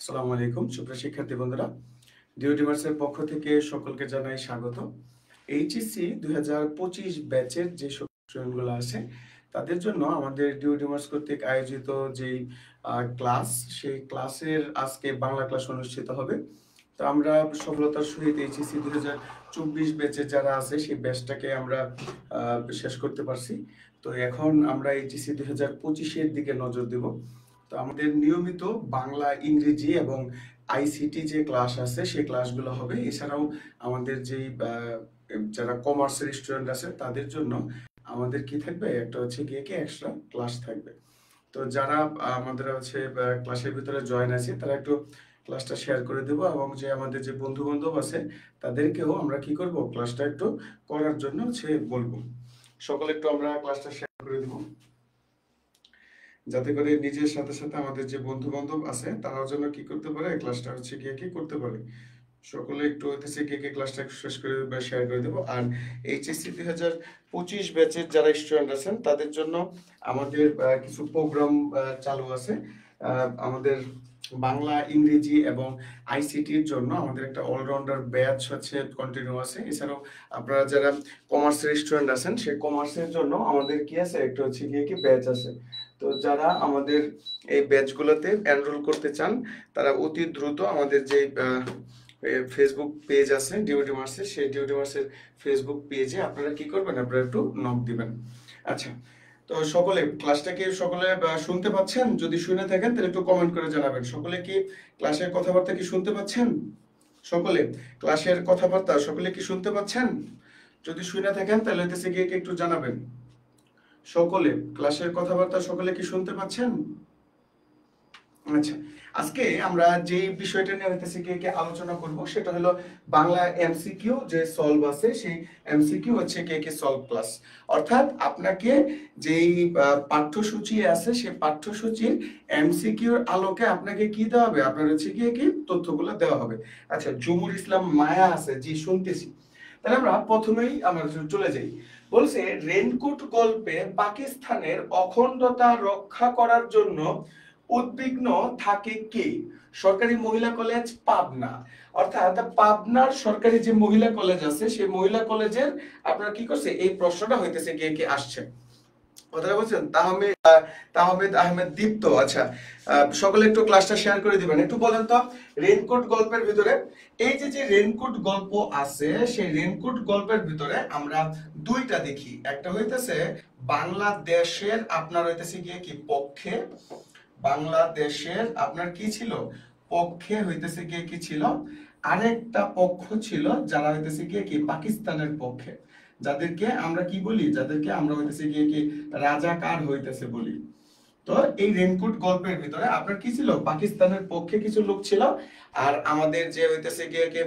আসসালামু আলাইকুম সুপ্রিয় শিক্ষার্থী বন্ধুরা, ডিওডিমার্সের পক্ষ থেকে সকলকে জানাই স্বাগত। এইচএসসি 2025 ব্যাচের যে স্টুডেন্টগুলো আছে তাদের জন্য আমাদের ডিওডিমার্স কর্তৃক আয়োজিত যেই ক্লাস, সেই ক্লাসের আজকে বাংলা ক্লাস অনুষ্ঠিত হবে। তো আমরা সফলতার সহিত এইচএসসি 2024 ব্যাচে যারা আছে সেই ব্যাচটাকে আমরা শেষ করতে পারছি। তো এখন আমরা এইচএসসি 2025-এর দিকে নজর দেব। তো আমাদের নিয়মিত বাংলা, ইংরেজি এবং আইসিটি যে ক্লাস আছে সেই ক্লাসগুলো হবে। এছাড়াও আমাদের যেই যারা কমার্সের স্টুডেন্ট আছে তাদের জন্য আমাদের কি থাকবে, একটা হচ্ছে গিয়ে কি এক্সট্রা ক্লাস থাকবে। তো যারা আমাদের হচ্ছে ক্লাসের ভিতরে জয়েন আছে তারা একটু ক্লাসটা শেয়ার করে দেব, এবং যে আমাদের যে বন্ধু বান্ধব আছে তাদেরকেও আমরা কি করব, ক্লাসটা একটু করার জন্য হচ্ছে বলবো। সকলে একটু আমরা ক্লাসটা শেয়ার করে দেব, যাতে করে নিজের সাথে সাথে আমাদের যে বন্ধু বান্ধব আছে তারাও যেন কি করতে পারে, ক্লাসটা হচ্ছে গিয়ে কি করতে পারে। সকলে একটু হইতেছে গিয়ে ক্লাসটা শেষ করে বা শেয়ার করে দেবো। আর এইচএসসি 2025 ব্যাচের যারা স্টুডেন্ট আছেন তাদের জন্য আমাদের কিছু প্রোগ্রাম চালু আছে। আমাদের বাংলা, ইংরেজি এবং আইসিটির জন্য আমাদের একটা অলরাউন্ডার ব্যাচ হচ্ছে কন্টিনিউ আছে। এছাড়াও আপনারা যারা কমার্সের স্টুডেন্ট আছেন সেই কমার্সের জন্য আমাদের কি আছে, একটা হচ্ছে গিয়ে কি ব্যাচ আছে। তো যারা আমাদের এই ব্যাচগুলোতে এনরোল করতে চান তারা অতি দ্রুত আমাদের যে ফেসবুক পেজ আছে ডিওডিমার্সের, সেই ডিওডিমার্সের ফেসবুক পেজে আপনারা কি করবেন, আপনারা একটু নক দিবেন। আচ্ছা, তো সকলে ক্লাসটাকে সকলে শুনতে পাচ্ছেন? যদি শুনে থাকেন তাহলে একটু কমেন্ট করে জানাবেন। সকলে কি ক্লাসের কথাবার্তা কি শুনতে পাচ্ছেন? সকলে ক্লাসের কথাবার্তা সকলে কি শুনতে পাচ্ছেন? যদি শুনে থাকেন তাহলে হইতেছে গিয়ে একটু জানাবেন। সকলে ক্লাসের কথাবার্তা সকলে কি শুনতে পাচ্ছেন? আচ্ছা, আজকে আমরা যে বিষয়টা নিয়ে হইতেছে কি আলোচনা করব সেটা হলো বাংলা এমসিকিউ যে সলভ আছে, সেই এমসিকিউ হচ্ছে কি সলভ ক্লাস। অর্থাৎ আপনাকে যেই পাঠ্যসূচি আছে সেই পাঠ্যসূচির এমসিকিউর আলোকে আপনাকে কি দেওয়া হবে, আপনার হচ্ছে কি তথ্যগুলো দেওয়া হবে। আচ্ছা, জুমুর ইসলাম মায়া আছে, জি শুনতেছি। তাহলে আমরা প্রথমেই আমরা চলে যাই। বলছে রেনকোট গল্পে পাকিস্তানের অখণ্ডতা রক্ষা করার জন্য উদ্বিগ্ন থাকে কে? সরকারি মহিলা কলেজ পাবনা। অর্থাৎ পাবনার সরকারি যে মহিলা কলেজ আছে সেই মহিলা কলেজের আপনারা কি করছে, এই প্রশ্নটা হইতেছে কে আসছে। কথাটা বলছেন তাহমেদ আহমেদ দীপ্ত। আচ্ছা, সকলে একটু ক্লাসটা শেয়ার করে দিবেন। একটু বলেন তো, রেনকোট গল্পের ভিতরে এই যে রেনকোট গল্প আছে সেই রেনকোট গল্পের ভিতরে আমরা দুইটা দেখি। একটা হইতেছে বাংলাদেশের আপনার হইতেছে গিয়ে কি পক্ষে, বাংলাদেশের আপনার কি ছিল পক্ষে হইতেছে গিয়ে কি ছিল, আরেকটা পক্ষ ছিল যারা হইতেছে গিয়ে কি পাকিস্তানের পক্ষে, যাদেরকে আমরা কি বলি, যাদেরকে আমরা হইতেছে গিয়ে কি রাজাকার হইতেছে বলি। তো এই রেনকোট গল্পের ভিতরে আপনার কি ছিল, পাকিস্তানের পক্ষে কিছু লোক ছিল, আর আমাদের যে হইতেছে গিয়ে কি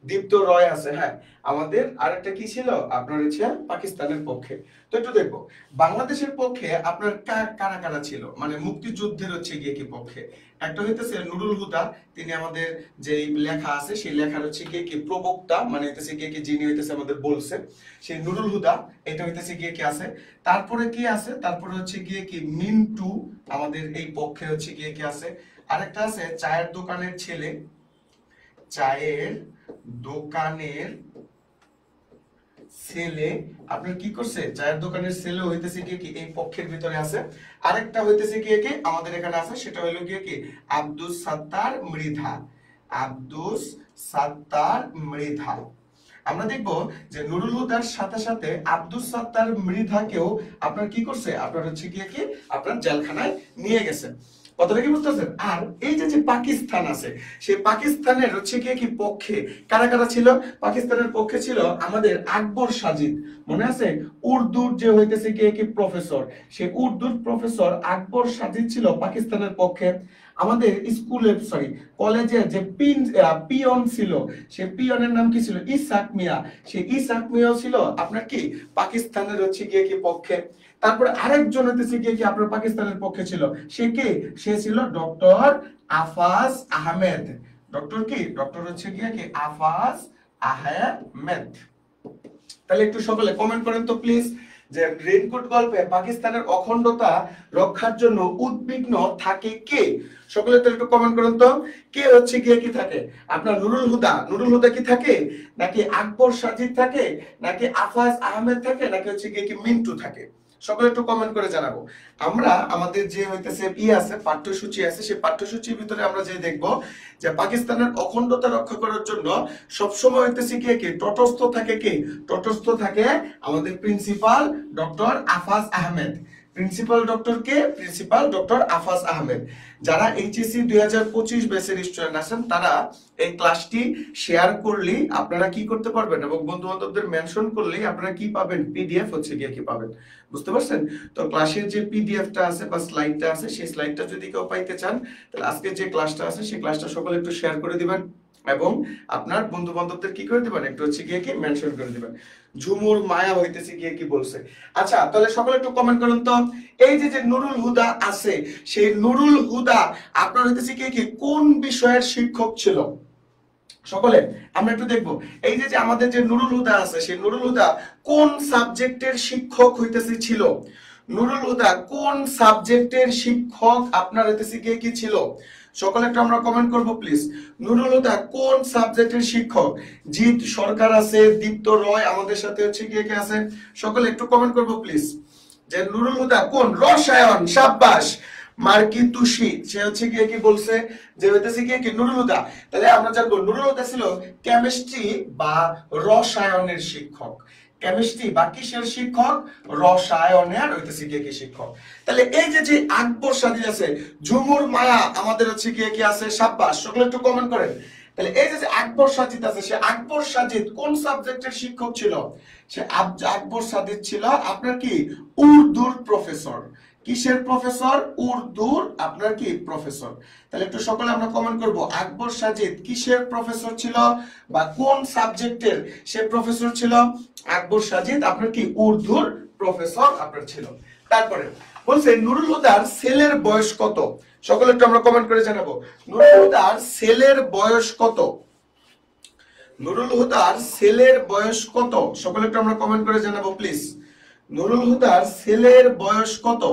দীপ্ত রয় আছে, হ্যাঁ আমাদের আরেকটা কি ছিল, আপনার হচ্ছে পাকিস্তানের পক্ষে। তো একটু দেখবো বাংলাদেশের পক্ষে আপনার কারা কারা ছিল, মানে মুক্তিযুদ্ধের হচ্ছে গিয়ে কি পক্ষে। একটা হইতেছে নুরুল হুদা, তিনি আমাদের যে লেখা আছে সেই লেখার হচ্ছে গিয়ে কি প্রবক্তা, মানে হইতেছে গিয়ে কি যিনি হইতেছে আমাদের বলছে, সেই নুরুল হুদা এটা হইতেছে গিয়ে কি আছে। তারপরে কি আছে, তারপরে হচ্ছে গিয়ে কি মিন্টু আমাদের এই পক্ষে হচ্ছে গিয়ে কি আছে। আরেকটা আছে চায়ের দোকানের ছেলে, চায়ের দোকানের ছেলে আপনার কি করছে, চায়ের দোকানের ছেলে হইতেছে গিয়ে কি এই পক্ষের ভিতরে আছে। আরেকটা হইতেছে গিয়ে কি আমাদের এখানে আছে, সেটা হলো গিয়ে কি আব্দুস সাত্তার মৃধা, আব্দুস সাত্তার মৃধা। আমরা দেখব যে নুরুল হুদার সাথে সাথে আব্দুস সাত্তার মৃধাকেও আপনার কি করছে, আপনার হচ্ছে গিয়ে কি আপনার জেলখানায় নিয়ে গেছে। কথাটা কি বুঝতেছেন? আর এই যে পাকিস্তান আছে সেই পাকিস্তানের হচ্ছে গিয়ে কি পক্ষে কারা কারা ছিল, পাকিস্তানের পক্ষে ছিল আমাদের আকবর সাজিদ, মনে আছে উর্দুর যে হইতেছে গিয়ে কি প্রফেসর, সেই উর্দুর প্রফেসর আকবর সাজিদ ছিল পাকিস্তানের পক্ষে। আমাদের স্কুলে সরি কলেজের যে পিয়ন ছিল সেই পিয়নের নাম কি ছিল, ইসাক মিয়া, সেই ইসাক মিয়াও ছিল আপনার কি পাকিস্তানের হচ্ছে গিয়ে কি পক্ষে। তারপরে আরেকজন হচ্ছে গিয়ে কি আপনার পাকিস্তানের পক্ষে ছিল, সে কে, সে ছিল ডক্টর আফাজ আহমেদ। ডক্টর কি, ডক্টর হচ্ছে গিয়ে কি আফাজ আহমেদ। তাহলে একটু সকলে কমেন্ট করেন তো প্লিজ, যে রেইনকোট গল্পে পাকিস্তানের অখণ্ডতা রক্ষার জন্য উদ্বিগ্ন থাকে কে? সকলে তো একটু কমেন্ট করুন তো, কে হচ্ছে গিয়ে কি থাকে? আপনার নুরুল হুদা, নুরুল হুদা কি থাকে, নাকি আকবর সাজিদ থাকে, নাকি আফাজ আহমেদ থাকে, নাকি হচ্ছে গিয়ে কি মিন্টু থাকে? সকলে একটু কমেন্ট করে জানাবো। আমরা আমাদের যে হইতেছে আছে, পাঠ্যসূচি আছে, সেই পাঠ্যসূচির ভিতরে আমরা যে দেখবো যে পাকিস্তানের অখণ্ডতা রক্ষা করার জন্য সবসময় হইতেছে কি তটস্থ থাকে, কে তটস্থ থাকে? আমাদের principal doctor Afaz Ahmed. Principal doctor কে? Principal doctor Afaz Ahmed. যারা এইচএসসি 2025 ব্যাচের স্টুডেন্ট আছেন তারা এই ক্লাসটি শেয়ার করলেই আপনারা কি করতে পারবেন, এবং বন্ধু বান্ধবদের মেনশন করলেই আপনারা কি পাবেন, পিডিএফ হচ্ছে গিয়ে কি পাবেন, বুঝতে পারছেন? তো ক্লাসের যে পিডিএফটা আছে বা স্লাইডটা আছে, সেই স্লাইডটা যদি কেউ পাইতে চান তাহলে আজকে যে ক্লাসটা আছে সেই ক্লাসটা সকলে একটু শেয়ার করে দিবেন, এবং আপনার বন্ধু বান্ধবদের কি করে দিবেন, একটু হচ্ছে গিয়ে কি মেনশন করে দিবেন। ঝুমুর মায়া হইতেছে গিয়ে কি বলছে। আচ্ছা, তাহলে সকলে একটু কমেন্ট করুন তো, এই যে যে নুরুল হুদা আছে, সেই নুরুল হুদা আপনার হইতেছে কি কোন বিষয়ের শিক্ষক ছিল? সকলে আমরা একটু দেখবো, এই যে যে আমাদের যে নুরুল হুদা আছে, সেই নুরুল হুদা কোন সাবজেক্টের শিক্ষক হইতেছে ছিল? নুরুল হুদা কোন সাবজেক্টের শিক্ষক আপনার হইতেছে কি ছিল? সকলে একটু আমরা কমেন্ট করব প্লিজ। নুরুল হুদা কোন সাবজেক্টের শিক্ষক? জিৎ সরকার আছে, দীপ্ত রয় আমাদের সাথে হচ্ছে কে আছে, সকলে একটু কমেন্ট করব প্লিজ। যে নুরুল হুদা কোন? রসায়ন। শাবাশ। মার্কি তুষি সে হচ্ছে গিয়ে কি বলছে, যে হইতেছে গিয়ে কি নুরুল হুদা। তাহলে আমরা জানবো নুরুল হুদা ছিল কেমিস্ট্রি বা রসায়নের শিক্ষক। কেমিস্ট্রি বা কিসের শিক্ষক? রসায়নের হইতেছে গিয়ে কি শিক্ষক। তাহলে এই যে যে আকবর সাজিদ আছে, ঝুমুর মায়া আমাদের হচ্ছে গিয়ে কি আছে, শাবাশ। সকলে একটু কমেন্ট করেন। তাহলে এই যে আকবর সাজিদ আছে, সে আকবর সাজিদ কোন সাবজেক্টের শিক্ষক ছিল? সে আকবর সাজিদ ছিল আপনার কি উর্দুর প্রফেসর। কিসের প্রফেসর? উর্দুর আপনার কি প্রফেসর। তাহলে একটু সকলে আমরা কমেন্ট করব, আকবর সাজিদ কিসের প্রফেসর ছিল বা কোন সাবজেক্টের সে প্রফেসর ছিল? আকবর সাজিদ আপনার কি উর্দুর প্রফেসর আপনার ছিল। তারপরে বলছে নুরুল হুদার ছেলের বয়স কত? সকলে একটু আমরা কমেন্ট করে জানাবো, নুরুল হুদার ছেলের বয়স কত? নুরুল হুদার ছেলের বয়স কত? সকলে একটু আমরা কমেন্ট করে জানাবো প্লিজ। নুরুল হুদার ছেলের বয়স কত?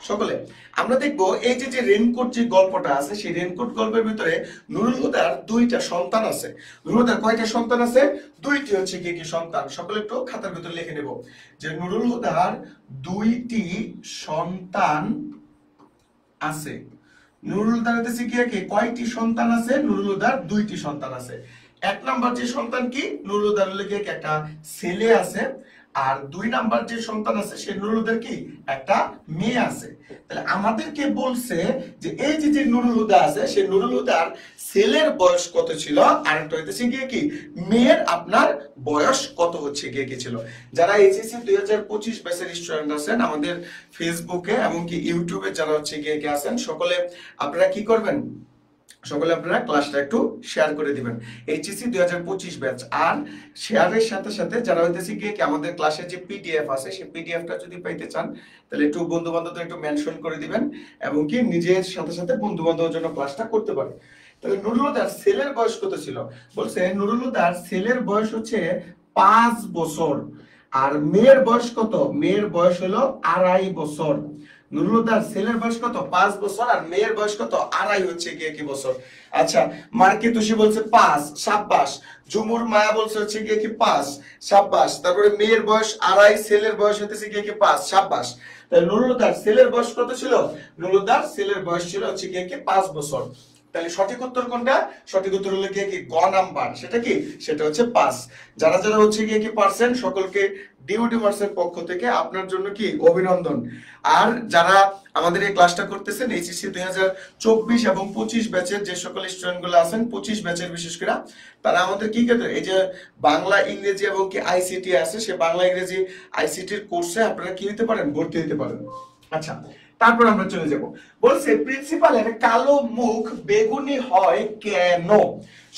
সকলে আমরা দেখবো এই যে যে রেনকোট যে গল্পটা আছে, সেই রেনকোট গল্পের ভিতরে নুরুল হুদার দুইটা সন্তান আছে। নুরুল হুদার কয়টা সন্তান আছে? দুইটি হচ্ছে কি কি সন্তান। সকলে একটু খাতার ভিতরে লিখে নেব যে নুরুল হুদার দুইটি সন্তান আছে। নুরুল হুদার হচ্ছে কি কয়টি সন্তান আছে? নুরুল হুদার দুইটি সন্তান আছে। এক নাম্বার যে সন্তান কি, নুরুল হুদার একটা ছেলে আছে, আর দুই নাম্বার যে সন্তান আছে সে নুরুল হুদার কি একটা মেয়ে আছে। তাহলে আমাদেরকে বলছে যে এই যে যে নুরুল হুদা আছে, সে নুরুল হুদার ছেলের বয়স কত ছিল, আর একটা হইতেছে গিয়ে কি মেয়ের আপনার বয়স কত হচ্ছে গিয়ে কি ছিল। যারা এইচএসসি 2025 ব্যাচের স্টুডেন্ট আছেন আমাদের ফেসবুকে এবং কি ইউটিউবে যারা হচ্ছে গিয়ে কি আছেন, সকলে আপনারা কি করবেন, সকলে আপনারা ক্লাসটা একটু শেয়ার করে দিবেন, এইচএসসি 2025 ব্যাচ। আর শেয়ারের সাথে সাথে যারা হইতেছে গিয়ে কি আমাদের ক্লাসের যে পিডিএফ আছে, সেই পিডিএফটা যদি পাইতে চান তাহলে একটু বন্ধু বান্ধবদের একটু মেনশন করে দিবেন, এবং কি নিজের সাথে সাথে বন্ধু বান্ধবের জন্য ক্লাসটা করতে পারে। তাহলে নুরুল হুদার ছেলের বয়স কত ছিল? বলছে নুরুল হুদার ছেলের বয়স হচ্ছে 5 বছর, আর মেয়ের বয়স কত? মেয়ের বয়স হলো 2.5 বছর। নুরুল হুদার ছেলের বয়স কত? 5 বছর, আর মেয়ের বয়স কত? 2.5 হচ্ছে গিয়ে কি বছর। আচ্ছা, মার্কি তুষি বলছে 5, শাবাশ। ঝুমুর মায়া বলছে হচ্ছে গিয়ে কি 5, শাবাশ। তারপরে মেয়ের বয়স 2.5, ছেলের বয়স হচ্ছে গিয়ে কি 5, শাবাশ। তাহলে নুরুল হুদার ছেলের বয়স কত ছিল? নুরুল হুদার ছেলের বয়স ছিল হচ্ছে গিয়ে কি 5 বছর। তাহলে সঠিক উত্তর কোনটা? সঠিক উত্তর হলো কি গ নাম্বার। সেটা কি? সেটা হচ্ছে 5। যারা যারা হচ্ছে গিয়ে কি পারছেন সকলকে ডিউডিভার্সের পক্ষ থেকে আপনার জন্য কি অভিনন্দন। আর যারা আমাদের এই ক্লাসটা করতেছেন এইচএসসি 2024 এবং 25 ব্যাচের যে সকল স্টুডেন্ট গুলো আছেন, 25 ব্যাচের বিশেষ করে, তারা আমাদের কি করতে, এই যে বাংলা ইংরেজি এবং কি আইসিটি আছে, সে বাংলা ইংরেজি আইসিটির কোর্সে আপনারা কি নিতে পারেন, ভর্তি হতে পারেন। আচ্ছা, তারপর আমরা চলে যাব। বলছে প্রিন্সিপালের কালো মুখ বেগুনি হয় কেন?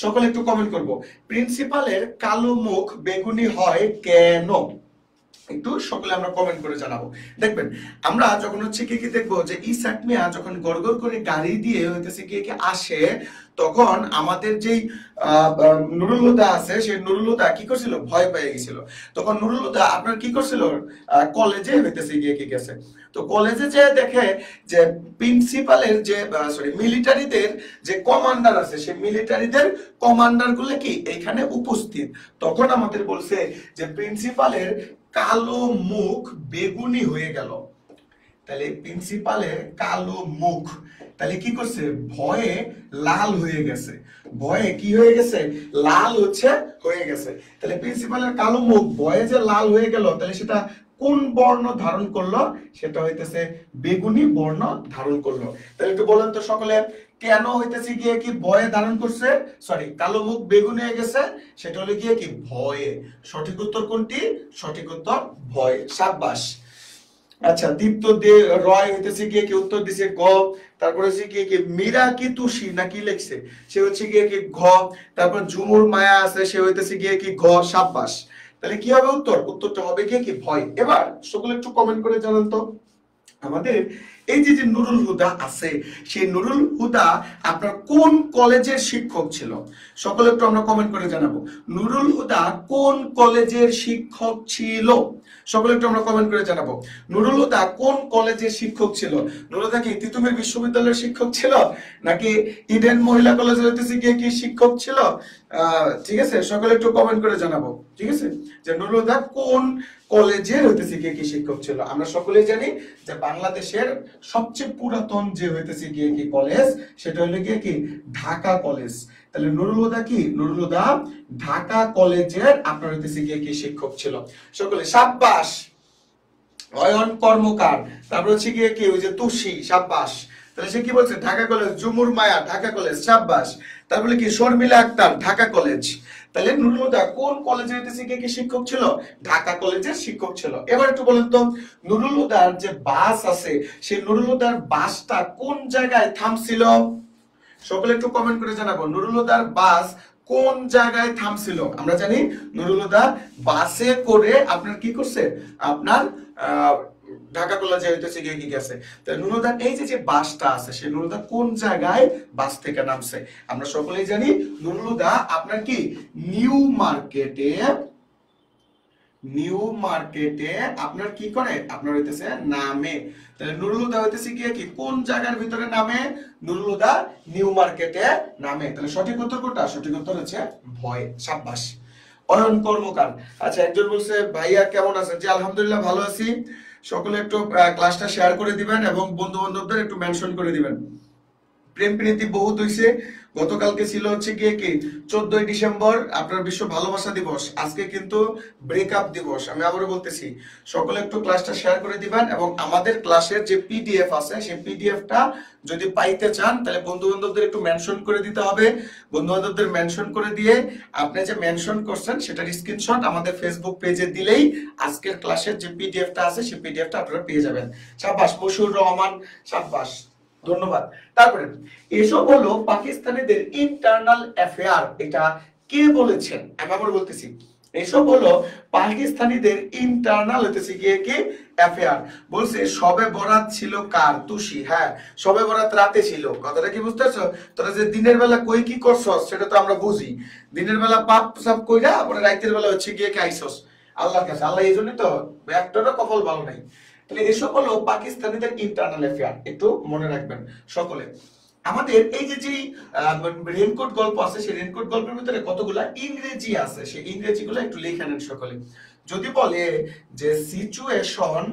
সকলে একটু কমেন্ট করব, প্রিন্সিপালের কালো মুখ বেগুনি হয় কেন? একটু সকলে আমরা কমেন্ট করে জানাবো। দেখবেন আমরা যখন হচ্ছে কি দেখবো যে ইসাক মিয়া যখন গড়গড় করে গাড়ি দিয়ে হইতেছে কি আসে, তখন আমাদের যেই নুরুল হুদা আছে, সেই নুরুল হুদা কি করছিল, ভয় পেয়ে গেছিল। তখন নুরুল হুদা আপনার কি করছিল, কলেজে হইতেছে গিয়ে কি গেছে। তো কলেজে যে দেখে যে প্রিন্সিপালের যে সরি মিলিটারিদের যে কমান্ডার আছে, সেই মিলিটারিদের কমান্ডার গুলো কি এখানে উপস্থিত। তখন আমাদের বলছে যে প্রিন্সিপালের কালো মুখ বেগুনি হয়ে গেল। তাহলে প্রিন্সিপালের কালো মুখ তাহলে কি করছে, ভয়ে লাল হয়ে গেছে। ভয়ে কি হয়ে গেছে, লাল হয়ে গেছে। তাহলে প্রিন্সিপালের কালো মুখ ভয়ে যে লাল হয়ে গেল, তাহলে সেটা কোন বর্ণ ধারণ করলো, সেটা হইতেছে বেগুনি বর্ণ ধারণ করলো। তাহলে একটু বলেন তো সকলে, কেন হইতেছে গিয়ে কি ভয়ে ধারণ করছে, সরি কালো মুখ বেগুনি হয়ে গেছে, সেটা হলো গিয়ে কি ভয়ে। সঠিক উত্তর কোনটি, সঠিক উত্তর ভয়। সাব্বাস। আচ্ছা, দীপ্ত দে রয় হইতেছে গিয়ে কি উত্তর দিছে গ। তারপরে হচ্ছে কি মীরা কি তুষি না কি লিখছে, সে হচ্ছে গিয়ে কি ঘ। তারপর ঝুমুর মায়া আছে, সে হইতেছে গিয়ে কি ঘ। সাব্বাস। তাহলে কি হবে উত্তর, উত্তরটা হবে গিয়ে কি ভয়। এবার সকলে একটু কমেন্ট করে জানান তো, আমাদের এই যে যে নুরুল হুদা আছে, সেই নুরুল হুদা আপনার কোন কলেজের শিক্ষক ছিল, সকলে একটু আমরা কমেন্ট করে জানাবো। নুরুল হুদা কোন কলেজের শিক্ষক ছিল, সকলে একটু আমরা কমেন্ট করে জানাবো। নুরুল হুদা কোন কলেজের শিক্ষক ছিল, নুরুল হুদা কি তিতুমির বিশ্ববিদ্যালয়ের শিক্ষক ছিল, নাকি ইডেন মহিলা কলেজের হইতেছে গিয়ে কি শিক্ষক ছিল? ঠিক আছে, সকলে একটু কমেন্ট করে জানাবো। ঠিক আছে, যে নুরুল হুদা কোন কলেজের হইতেছে গিয়ে কি শিক্ষক ছিল। আমরা সকলেই জানি যে বাংলাদেশের সবচেয়ে পুরাতন যে হইতেছে গিয়ে কি কলেজ, সেটা হলো গিয়ে কি ঢাকা কলেজ। তাহলে নুরুল হুদা কি, নুরুল হুদা ঢাকা কলেজের আপনার হইতেছে গিয়ে কি শিক্ষক ছিল। সকলে সাব্বাস। অয়ন কর্মকার, তারপর হচ্ছে গিয়ে কি ওই যে তুষি, সাব্বাস। তাহলে সে কি বলছে, ঢাকা কলেজ। জুমুর মায়া ঢাকা কলেজ, সাব্বাস। তারপরে কি শর্মিলা আক্তার ঢাকা কলেজ। তাহলে নুরুল হুদা কোন কলেজে হইতেছে কি শিক্ষক ছিল, ঢাকা কলেজের শিক্ষক ছিল। এবার একটু বলেন তো, নুরুল হুদার যে বাস আছে, সেই নুরুল হুদার বাসটা কোন জায়গায় থামছিল, সকলে একটু কমেন্ট করে জানাবো। নুরুল হুদার বাস কোন জায়গায় থামছিল? আমরা জানি নুরুল হুদা বাসে করে আপনার কি করছে, আপনার ঢাকা কলেজে হইতেছে গিয়ে কি গেছে। তাহলে নুরুল হুদার এই যে যে বাসটা আছে, সেই নুরুল হুদা কোন জায়গায় বাস থেকে নামছে? আমরা সকলেই জানি নুরুল হুদা আপনার কি নিউ মার্কেটে, নিউ মার্কেটে আপনার কি করে, আপনার হইতেছে নামে। তাহলে নুরুল হুদা হইতেছে কি কোন জায়গার ভিতরে নামে, নুরুল হুদা নিউ মার্কেটে নামে। তাহলে সঠিক উত্তর কোনটা, সঠিক উত্তর হচ্ছে ভয়। সাব্বাস। অয়ন কর্মকার। আচ্ছা, একজন বলছে ভাইয়া কেমন আছেন, যে আলহামদুলিল্লাহ ভালো আছি। সকলে একটু ক্লাসটা শেয়ার করে দিবেন এবং বন্ধু বান্ধবদের একটু মেনশন করে দিবেন। প্রেম প্রীতি বহুত হইছে। গতকালকে ছিল হচ্ছে গিয়ে কি 14ই ডিসেম্বর আপনার বিশ্ব ভালোবাসা দিবস, আজকে কিন্তু ব্রেকআপ দিবস। আমি আবারও বলতেছি, সকলে একটু ক্লাসটা শেয়ার করে দিবেন এবং আমাদের ক্লাসের যে পিডিএফ আছে, সেই পিডিএফটা যদি পাইতে চান, তাহলে বন্ধু বান্ধবদের একটু মেনশন করে দিতে হবে। বন্ধু বান্ধবদের মেনশন করে দিয়ে আপনি যে মেনশন করছেন সেটার স্ক্রিনশট আমাদের ফেসবুক পেজে দিলেই আজকের ক্লাসের যে পিডিএফটা আছে, সেই পিডিএফটা আপনারা পেয়ে যাবেন। সাব্বাস মশুর রহমান, সাব্বাস, ধন্যবাদ। তারপরে এসব হলো পাকিস্তানিদের ইন্টারনাল অ্যাফেয়ার। এটা কে বলেছেন, আমি আবার বলতেছি, এসব হলো পাকিস্তানিদের ইন্টারনাল হইতেছে গিয়ে কি অ্যাফেয়ার। বলছে সবে বরাত ছিল কার, তুষি। হ্যাঁ, সবে বরাত রাতে ছিল। কথাটা কি বুঝতে পারছো? তোরা যে দিনের বেলা কই কি করছস সেটা তো আমরা বুঝি। দিনের বেলা পাপ সাপ কইরা পরে রাতের বেলা হচ্ছে গিয়ে খাইছস আল্লাহর কাছে। আল্লাহ এই জন্যই তো একটারও কপাল ভালো নাই। তাহলে এসব হলো পাকিস্তানিদের ইন্টারনাল অ্যাফেয়ার, একটু মনে রাখবেন সকলে। আমাদের এই যে যে রেনকোট গল্প আছে, সেই রেনকোট গল্পের ভিতরে কতগুলা ইংরেজি আছে, সেই ইংরেজিগুলো একটু লিখে নেন সকলে। যদি বলে যে situation,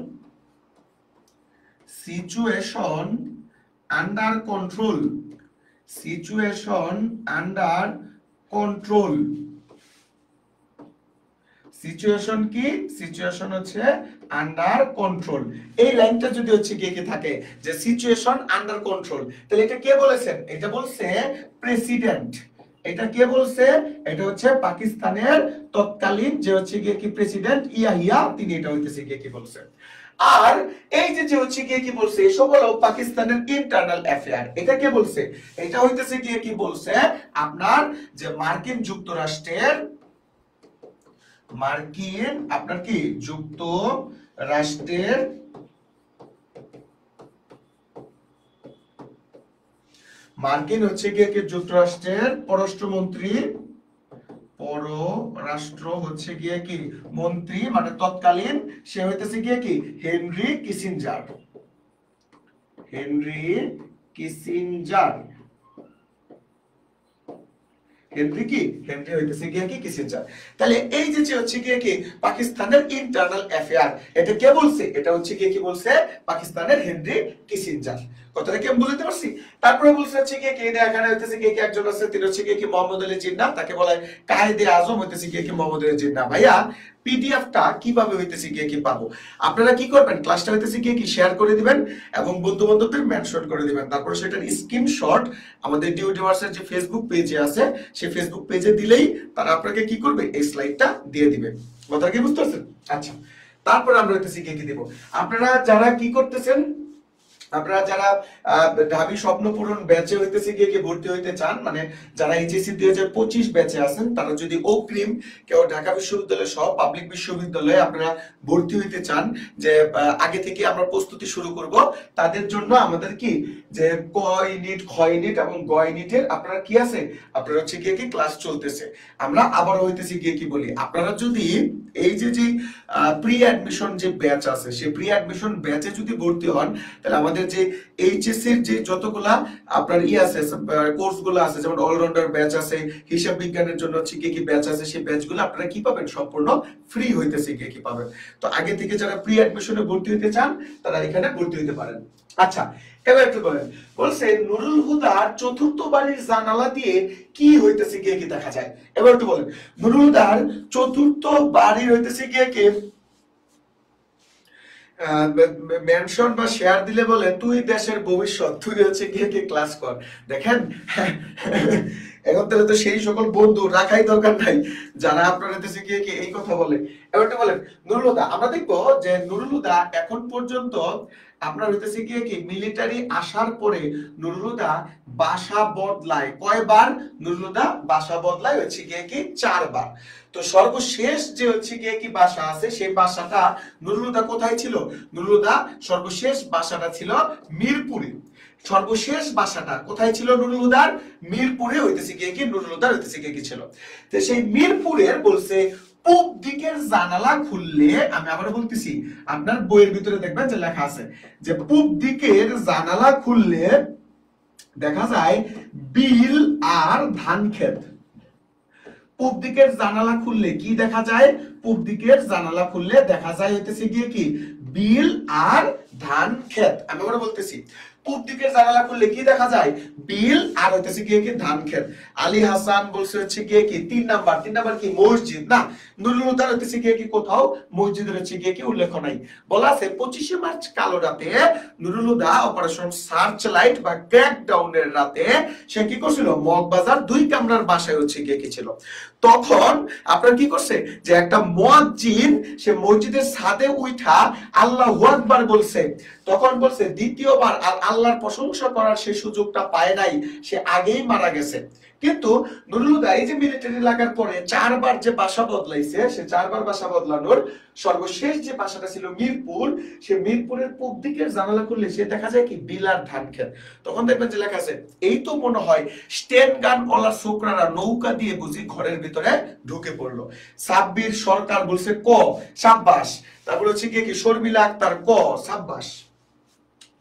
situation under control, situation under control, situation কি, সিচুয়েশন হচ্ছে আন্ডার কন্ট্রোল। এই লাইনটা যদি হচ্ছে কি কি থাকে যে সিচুয়েশন আন্ডার কন্ট্রোল, তাহলে এটা কে বলেছেন? এটা বলছে প্রেসিডেন্ট। এটা কে বলছে? এটা হচ্ছে পাকিস্তানের তৎকালীন যে হচ্ছে গিয়ে কি প্রেসিডেন্ট ইয়াহিয়া, তিনি এটা হইতেছে গিয়ে কি বলছেন। আর এই যে যে হচ্ছে গিয়ে কি বলছে, এসব হলো পাকিস্তানের ইন্টারনাল অ্যাফেয়ার। এটা কে বলছে? এটা হইতেছে গিয়ে কি বলছে, আপনার যে মার্কিন যুক্তরাষ্ট্রের মার্কিন আপনার কি যুক্ত রাষ্ট্রের মার্কিন হচ্ছে গিয়ে কি যুক্তরাষ্ট্রের পররাষ্ট্রমন্ত্রী পররাষ্ট্র হচ্ছে গিয়ে কি মন্ত্রী মানে তৎকালীন সে হইতেছে গিয়ে কি Henry Kissinger Henry Kissinger Henry কি হেনরি হইতেছে গিয়ে কি কিসিঞ্জার। তাহলে এই যে হচ্ছে গিয়ে কি পাকিস্তানের ইন্টারনাল অ্যাফেয়ার, এটা কে বলছে? এটা হচ্ছে গিয়ে কি বলছে? পাকিস্তানের হেনরি কিসিঞ্জার। কথাটা কি আমি বুঝতে পারছি? তারপরে বলছে হচ্ছে গিয়ে কি এখানে হইতেছে গিয়ে কি একজন আছে, তিনি হচ্ছে গিয়ে কি মোহাম্মদ আলী জিন্নাহ, তাকে বলা হয় কায়েদে আজম হইতেছে গিয়ে কি মোহাম্মদ আলী জিন্নাহ। ভাইয়া পিডিএফটা কিভাবে হইতেছে গিয়ে কি পাবো? আপনারা কি করবেন, ক্লাসটা হইতেছে গিয়ে কি শেয়ার করে দিবেন এবং বন্ধু বান্ধবদের মেনশন করে দিবেন, তারপর সেটার স্ক্রিনশট আমাদের ডিউডিভার্সের যে ফেসবুক পেজে আছে সেই ফেসবুক পেজে দিলেই তারা আপনাকে কি করবে, এই স্লাইডটা দিয়ে দিবে। কথা কি বুঝতে পারছেন? আচ্ছা, তারপর আমরা হইতেছি গিয়ে কি দিব, আপনারা যারা কি করতেছেন, আপনারা যারা ঢাবি স্বপ্ন পূরণ ব্যাচে হইতেছে গিয়ে কি ভর্তি হইতে চান, মানে যারা এইচএসসি 2025 ব্যাচে আছেন, তারা যদি অগ্রিম কেউ ঢাকা বিশ্ববিদ্যালয় সহ পাবলিক বিশ্ববিদ্যালয়ে আপনারা ভর্তি হইতে চান, যে আগে থেকে আমরা প্রস্তুতি শুরু করব, তাদের জন্য আমাদের কি যে ক ইউনিট, খ ইউনিট এবং গ ইউনিটের আপনারা কি আছে, আপনারা হচ্ছে গিয়ে কি ক্লাস চলতেছে। আমরা আবার হইতেছি গিয়ে কি বলি, আপনারা যদি এই যে প্রি অ্যাডমিশন যে ব্যাচ আছে, সেই প্রি অ্যাডমিশন ব্যাচে যদি ভর্তি হন, তাহলে আমাদের যে এইচএসসি এর যে যতগুলা আপনার আছে কোর্সগুলো আছে, যেমন অলরাউন্ডার ব্যাচ আছে, হিসাব বিজ্ঞানের জন্য হচ্ছে কি ব্যাচ আছে, সেই ব্যাচগুলো আপনারা কি পাবেন, সম্পূর্ণ ফ্রি হইতেছে গিয়ে কি পাবেন। তো আগে থেকে যারা প্রি অ্যাডমিশনে ভর্তি হতে চান তারা এখানে ভর্তি হতে পারেন। আচ্ছা, এবার একটু বলেন, বলছে নুরুল হুদার চতুর্থ বাড়ির জানালা দিয়ে কি হইতেছে গিয়ে কি দেখা যায়? এবার একটু বলেন, নুরুল হুদার চতুর্থ বাড়ির হইতেছে গিয়ে কি মেনশন বা শেয়ার দিলে বলে তুই দেশের ভবিষ্যৎ, তুই হচ্ছে গিয়ে কি ক্লাস কর। দেখেন এখন তাহলে তো সেই সকল বন্ধু রাখাই দরকার নাই যারা আপনার হচ্ছে গিয়ে কি এই কথা বলে। এবারটা বলেন নুরুল হুদা, আমরা দেখবো যে নুরুল হুদা এখন পর্যন্ত আপনার হইতেছে গিয়ে কি মিলিটারি আসার পরে নুরুল হুদা বাসা বদলায় কয়বার? নুরুল হুদা বাসা বদলায় হচ্ছে গিয়ে কি 4 বার। তো সর্বশেষ যে হচ্ছে গিয়ে কি বাসা আছে, সেই বাসাটা নুরুল হুদা কোথায় ছিল? নুরুল হুদা সর্বশেষ বাসাটা ছিল মিরপুরে। সর্বশেষ বাসাটা কোথায় ছিল নুরুল হুদার? মিরপুরে হইতেছে গিয়ে কি নুরুল হুদার হইতেছে গিয়ে কি ছিল। তো সেই মিরপুরের বলছে পূব দিকের জানালা খুললে, আমি আবার বলতেছি, আপনার বইয়ের ভিতরে দেখবেন যে লেখা আছে যে পূব দিকের জানালা খুললে দেখা যায় বিল আর ধান ক্ষেত। পূব দিকের জানালা খুললে কি দেখা যায়? পূব দিকের জানালা খুললে দেখা যায় হইতেছে গিয়ে কি বিল আর ধান ক্ষেত। আমি আবার বলতেছি, পূব দিকের জানালা খুললে কি দেখা যায়? বিল আর হইতেছে গিয়ে কি ধান ক্ষেত। আলী হাসান বলছে হচ্ছে গিয়ে কি 3 নাম্বার। 3 নাম্বার কি মসজিদ? না, নুরুল হুদার হইতেছে গিয়ে কি কোথাও মসজিদের হচ্ছে গিয়ে কি উল্লেখ নাই। বলা আছে 25শে মার্চ কালো রাতে Nurul Huda operation search light বা ক্র্যাকডাউনের রাতে সে কি করছিল, মগবাজার 2 কামরার বাসায় হচ্ছে গিয়ে কি ছিল। তখন আপনার কি করছে যে একটা মুয়াজ্জিন সে মসজিদের ছাদে উঠা আল্লাহু আকবার বলছে। তখন বলছে দ্বিতীয়বার আর আল্লাহর প্রশংসা করার সে সুযোগটা পায় নাই, সে আগেই মারা গেছে। কিন্তু নুরুল হুদা এই যে মিলিটারি লাগার পরে 4 বার যে বাসা বদলাইছে, সে 4 বার বাসা বদলানোর সর্বশেষ যে বাসাটা ছিল মিরপুর, সে মিরপুরের পূব দিকের জানালা খুললে সে দেখা যায় কি বিলার ধান ক্ষেত। তখন দেখবেন যে লেখা আছে, এই তো মনে হয় স্টেন গান ওলা ছোকরারা নৌকা দিয়ে বুঝি ঘরের ভিতরে ঢুকে পড়লো। সাব্বির সরকার বলছে ক, সাব্বাস। তারপর হচ্ছে কি শর্মিলা আক্তার ক, সাব্বাস।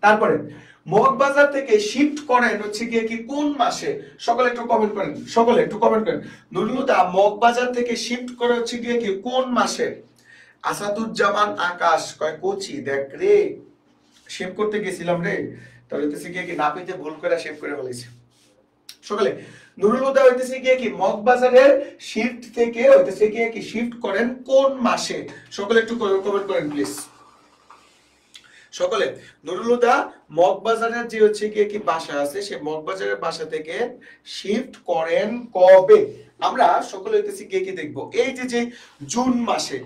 তারপরে মগবাজার থেকে শিফট করেন হচ্ছে গিয়ে কি কোন মাসে? সকলে একটু কমেন্ট করেন, সকলে একটু কমেন্ট করেন। নুরুল হুদা মগবাজার থেকে শিফট করে হচ্ছে গিয়ে কি কোন মাসে? আসাদুজ্জামান আকাশ কয় কোচি, দেখ রে শেভ করতে গেছিলাম রে, তাহলে হচ্ছে গিয়ে কি নাপিতে ভুল করে শেভ করে ফেলেছি। সকলে নুরুল হুদা হইতেছে গিয়ে কি মগবাজারের শিফট থেকে হইতেছে গিয়ে কি শিফট করেন কোন মাসে? সকলে একটু কমেন্ট করেন প্লিজ। সকলে নুরুল হুদা মগবাজারের যে হচ্ছে গিয়ে কি বাসা আছে, সেই মগবাজারের বাসা থেকে শিফট করেন কবে? আমরা সকলে হইতেছি গিয়ে কি দেখবো, এই যে জুন মাসে।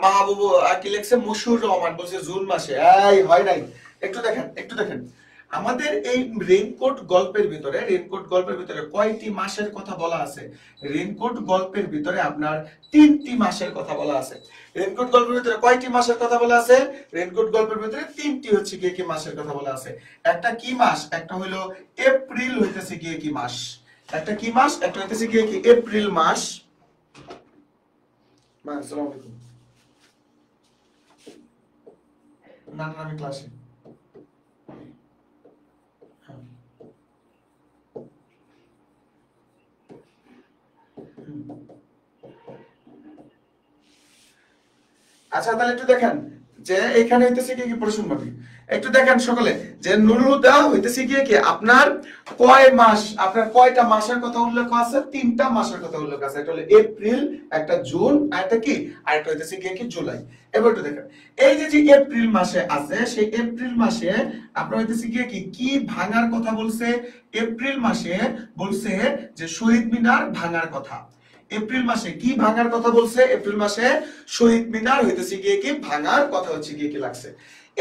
মাহবুব কি লেখছে, মশিউর রহমান বলছে জুন মাসে। এই হয় নাই, একটু দেখেন, একটু দেখেন। আমাদের এই রেইনকোট গল্পের ভিতরে কয়টি মাসের কথা বলা আছে? রেইনকোট গল্পের ভিতরে আপনার 3টি মাসের কথা বলা আছে। রেইনকোট গল্পের ভিতরে কয়টি মাসের কথা বলা আছে? রেইনকোট গল্পের ভিতরে 3টি হচ্ছে কি মাসের কথা বলা আছে। একটা কি মাস? একটা হলো এপ্রিল হইতেছে কি মাস। একটা কি মাস? একটা হইতেছে কি এপ্রিল মাস। আসসালামু আলাইকুম। না না আমি ক্লাসে। আচ্ছা তাহলে একটু দেখেন যে এখানে হইতেছে কি প্রশ্নবাদী, একটু দেখেন সকলে যে নুরুল হুদা হইতেছে কি আপনার কয় মাস, আপনার কয়টা মাসের কথা উল্লেখ আছে? 3টা মাসের কথা উল্লেখ আছে। একটা হলো এপ্রিল, একটা জুন, আর একটা কি আরেকটা হইতেছে কি জুলাই। এবার একটু দেখেন এই যে এপ্রিল মাসে আছে, সেই এপ্রিল মাসে আপনার হইতেছে কি ভাঙার কথা বলছে? এপ্রিল মাসে বলছে যে শহীদ মিনার ভাঙার কথা। এপ্রিল মাসে কি ভাঙার কথা বলছে? এপ্রিল মাসে শহীদ মিনার হইতেছে কি ভাঙার কথা হচ্ছে কি লাগছে।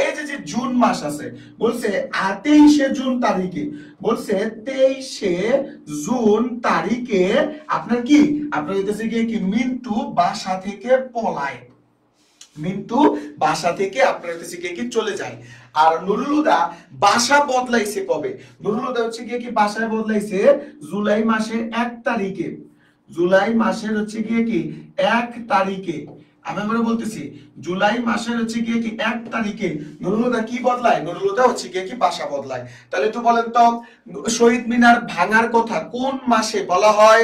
এই যে জুন মাস আছে বলছে 23শে জুন তারিখে, বলছে 23শে জুন তারিখে আপনার কি আপনার হইতেছে কি মিন্টু বাসা থেকে পলায়। মিন্টু বাসা থেকে আপনার হইতেছে কি চলে যায়। আর নুরুল হুদা বাসা বদলাইছে কবে? নুরুল হুদা হচ্ছে কি বাসায় বদলাইছে জুলাই মাসের 1 তারিখে। জুলাই মাসের হচ্ছে কি 1 তারিখে। আমি আবার বলতেছি জুলাই মাসের হচ্ছে কি 1 তারিখে নুরুল হুদা কি বদলায়? নুরুল হুদা হচ্ছে কি বাসা বদলায়। তাহলে একটু বলেন তো শহীদ মিনার ভাঙার কথা কোন মাসে বলা হয়?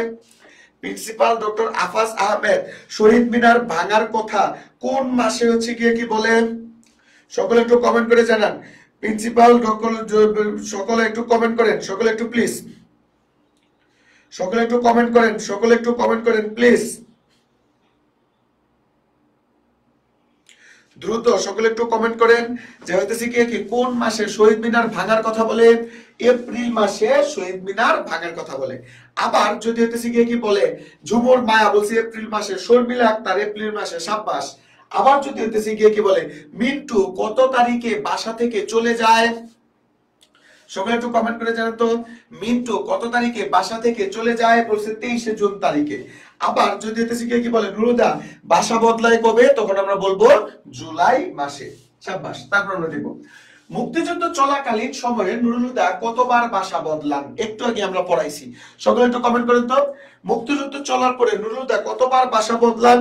প্রিন্সিপাল ডক্টর আফাজ আহমেদ শহীদ মিনার ভাঙার কথা কোন মাসে হচ্ছে কি বলেন? সকলে একটু কমেন্ট করে জানান। প্রিন্সিপাল সকলে একটু কমেন্ট করেন, সকলে একটু প্লিজ, সকলে একটু কমেন্ট করেন, সকলে একটু কমেন্ট করেন প্লিজ, দ্রুত সকলে একটু কমেন্ট করেন যে হইতেছে কি কোন মাসে শহীদ মিনার ভাঙার কথা বলে? এপ্রিল মাসে শহীদ মিনার ভাঙার কথা বলে। আবার যদি হইতেছে কি বলে ঝুমুর মায়া বলছে এপ্রিল মাসে, শর্মিলা আক্তার এপ্রিল মাসে, সাব্বাস। আবার যদি হইতেছে কি বলে মিন্টু কত তারিখে বাসা থেকে চলে যায়? সকলে একটু কমেন্ট করে জানান তো মিন্টু কত তারিখে বাসা থেকে চলে যায়? বলছে 23শে জুন তারিখে। আবার যদি হইতেছে কি বলে নুরুদা বাসা বদলায় কবে? তখন আমরা বলবো জুলাই মাসে। সাব্বাস। তারপর আমরা দেব মুক্তিযুদ্ধ চলাকালীন সময়ে নুরুল হুদা কতবার বাসা বদলান? একটু আগে আমরা পড়াইছি, সকলে একটু কমেন্ট করেন তো মুক্তিযুদ্ধ চলার পরে নুরুল হুদা কতবার বাসা বদলান?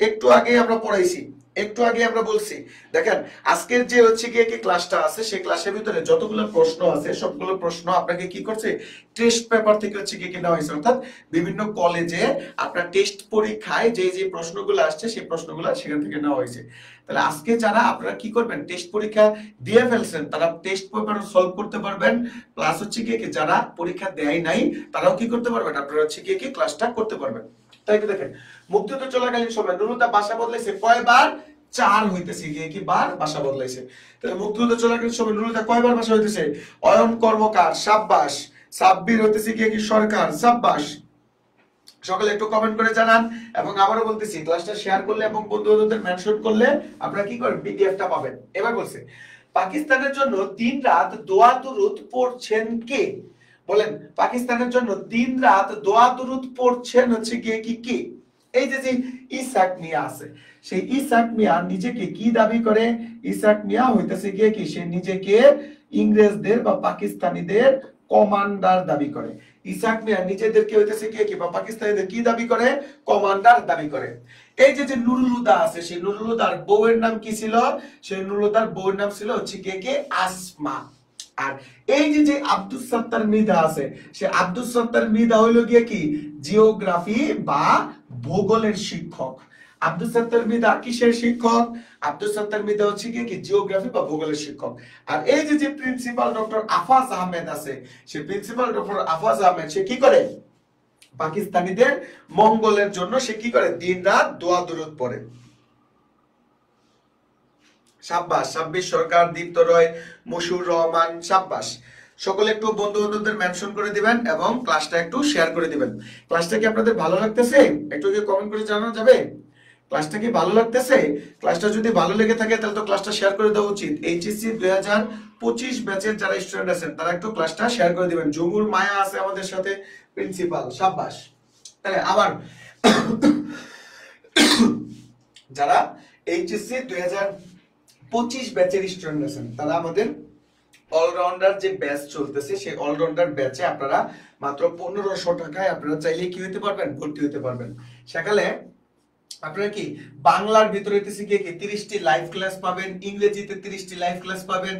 একটু আগে আমরা পড়াইছি, একটু আগে আমরা বলছি। দেখেন আজকের যে হচ্ছে কি ক্লাসটা আছে সেই ক্লাসের ভিতরে যতগুলো প্রশ্ন আছে সবগুলো প্রশ্ন আপনাকে কি করছে টেস্ট পেপার থেকে হচ্ছে কি নেওয়া হয়েছে। অর্থাৎ বিভিন্ন কলেজে আপনার টেস্ট পরীক্ষায় যে প্রশ্নগুলো আসছে সেই প্রশ্নগুলো সেখান থেকে নেওয়া হয়েছে। তাহলে আজকে যারা আপনারা কি করবেন টেস্ট পরীক্ষা দিয়ে ফেলছেন তারা টেস্ট পেপার সলভ করতে পারবেন, প্লাস হচ্ছে কি যারা পরীক্ষা দেয় নাই তারাও কি করতে পারবেন আপনারা হচ্ছে কি ক্লাসটা করতে পারবেন। তাই তো দেখেন মুক্তিযুদ্ধ চলাকালীন সময় নুরুল হুদা বাসা বদলাইছে কয়বার? 4 হইতেছে কি বার বাসা বদলাইছে। তাহলে মুক্তিযুদ্ধ চলাকালীন সময় নুরুল হুদা কয়বার বাসা হইতেছে? অয়ন কর্মকার, সাব্বাস। সাব্বির হইতেছে কি সরকার, সাব্বাস। সকলে একটু কমেন্ট করে জানান। এবং আবারও বলতেছি ক্লাসটা শেয়ার করলে এবং বন্ধু-বান্ধবদের মেনশন করলে আপনারা কি করবেন পিডিএফটা পাবেন। এবার বলছে পাকিস্তানের জন্য দিন-রাত দোয়া দুরূদ পড়ছেন কে? বলেন পাকিস্তানের জন্য দিন-রাত দোয়া দুরূদ পড়ছেন হচ্ছে কি? এই যে ইসাক মিয়া আছে, সেই ইসাক মিয়া নিজেকে কি দাবি করে? ইসাক মিয়া হইতেছে কি সে নিজেকে ইংরেজদের বা পাকিস্তানিদের কমান্ডার দাবি করে। ইসাক মিয়া নিজেদেরকে হইতেছে কি বা পাকিস্তানিদের কি দাবি করে? কমান্ডার দাবি করে। এই যে নুরুল হুদা আছে সেই নুরুল হুদার বউয়ের নাম কি ছিল? সেই নুরুল হুদার বউয়ের নাম ছিল হচ্ছে কি আসমা। আর এই যে আব্দুস সাত্তার মৃধা আছে সে আব্দুস সাত্তার মৃধা হইল গিয়ে কি জিওগ্রাফি বা ভূগোলের শিক্ষক। আব্দুস সাত্তার মৃধা কিসের শিক্ষক? আব্দুস সাত্তার মৃধা হচ্ছে কি জিওগ্রাফি বা ভূগোলের শিক্ষক। আর এই যে প্রিন্সিপাল ডক্টর আফাজ আহমেদ আছে সে প্রিন্সিপাল ডক্টর আফাজ আহমেদ সে কি করে? পাকিস্তানিদের মঙ্গলের জন্য সে কি করে দিন-রাত দোয়া দুরূদ পড়ে। সাব্বাস। সাব্বির সরকার, দীপ্ত রয়, মশিউর রহমান, সাব্বাস। সকলে একটু বন্ধু-বান্ধবদের মেনশন করে দিবেন এবং ক্লাসটা একটু শেয়ার করে দিবেন। ক্লাসটা কি আপনাদের ভালো লাগতেছে? একটু কি কমেন্ট করে জানানো যাবে ক্লাসটা কি ভালো লাগতেছে? ক্লাসটা যদি ভালো লেগে থাকে তাহলে তো ক্লাসটা শেয়ার করে দেওয়া উচিত। এইচএসসি 25 ব্যাচের যারা স্টুডেন্ট আছেন তারা একটু ক্লাসটা শেয়ার করে দিবেন। জুমুর মায়া আছে আমাদের সাথে, প্রিন্সিপাল, সাব্বাস। তাহলে আবার যারা এইচএসসি 2025 ব্যাচের স্টুডেন্ট আছেন তারা আমাদের অলরাউন্ডার যে ব্যাচ চলতেছে সেই অলরাউন্ডার ব্যাচে আপনারা মাত্র 1500 টাকায় আপনারা চাইলে কি হতে পারবেন, ভর্তি হতে পারবেন। সেখানে আপনারা কি বাংলার ভিতরে হইতেছে গিয়ে কি 30টি লাইভ ক্লাস পাবেন, ইংরেজিতে 30টি লাইভ ক্লাস পাবেন,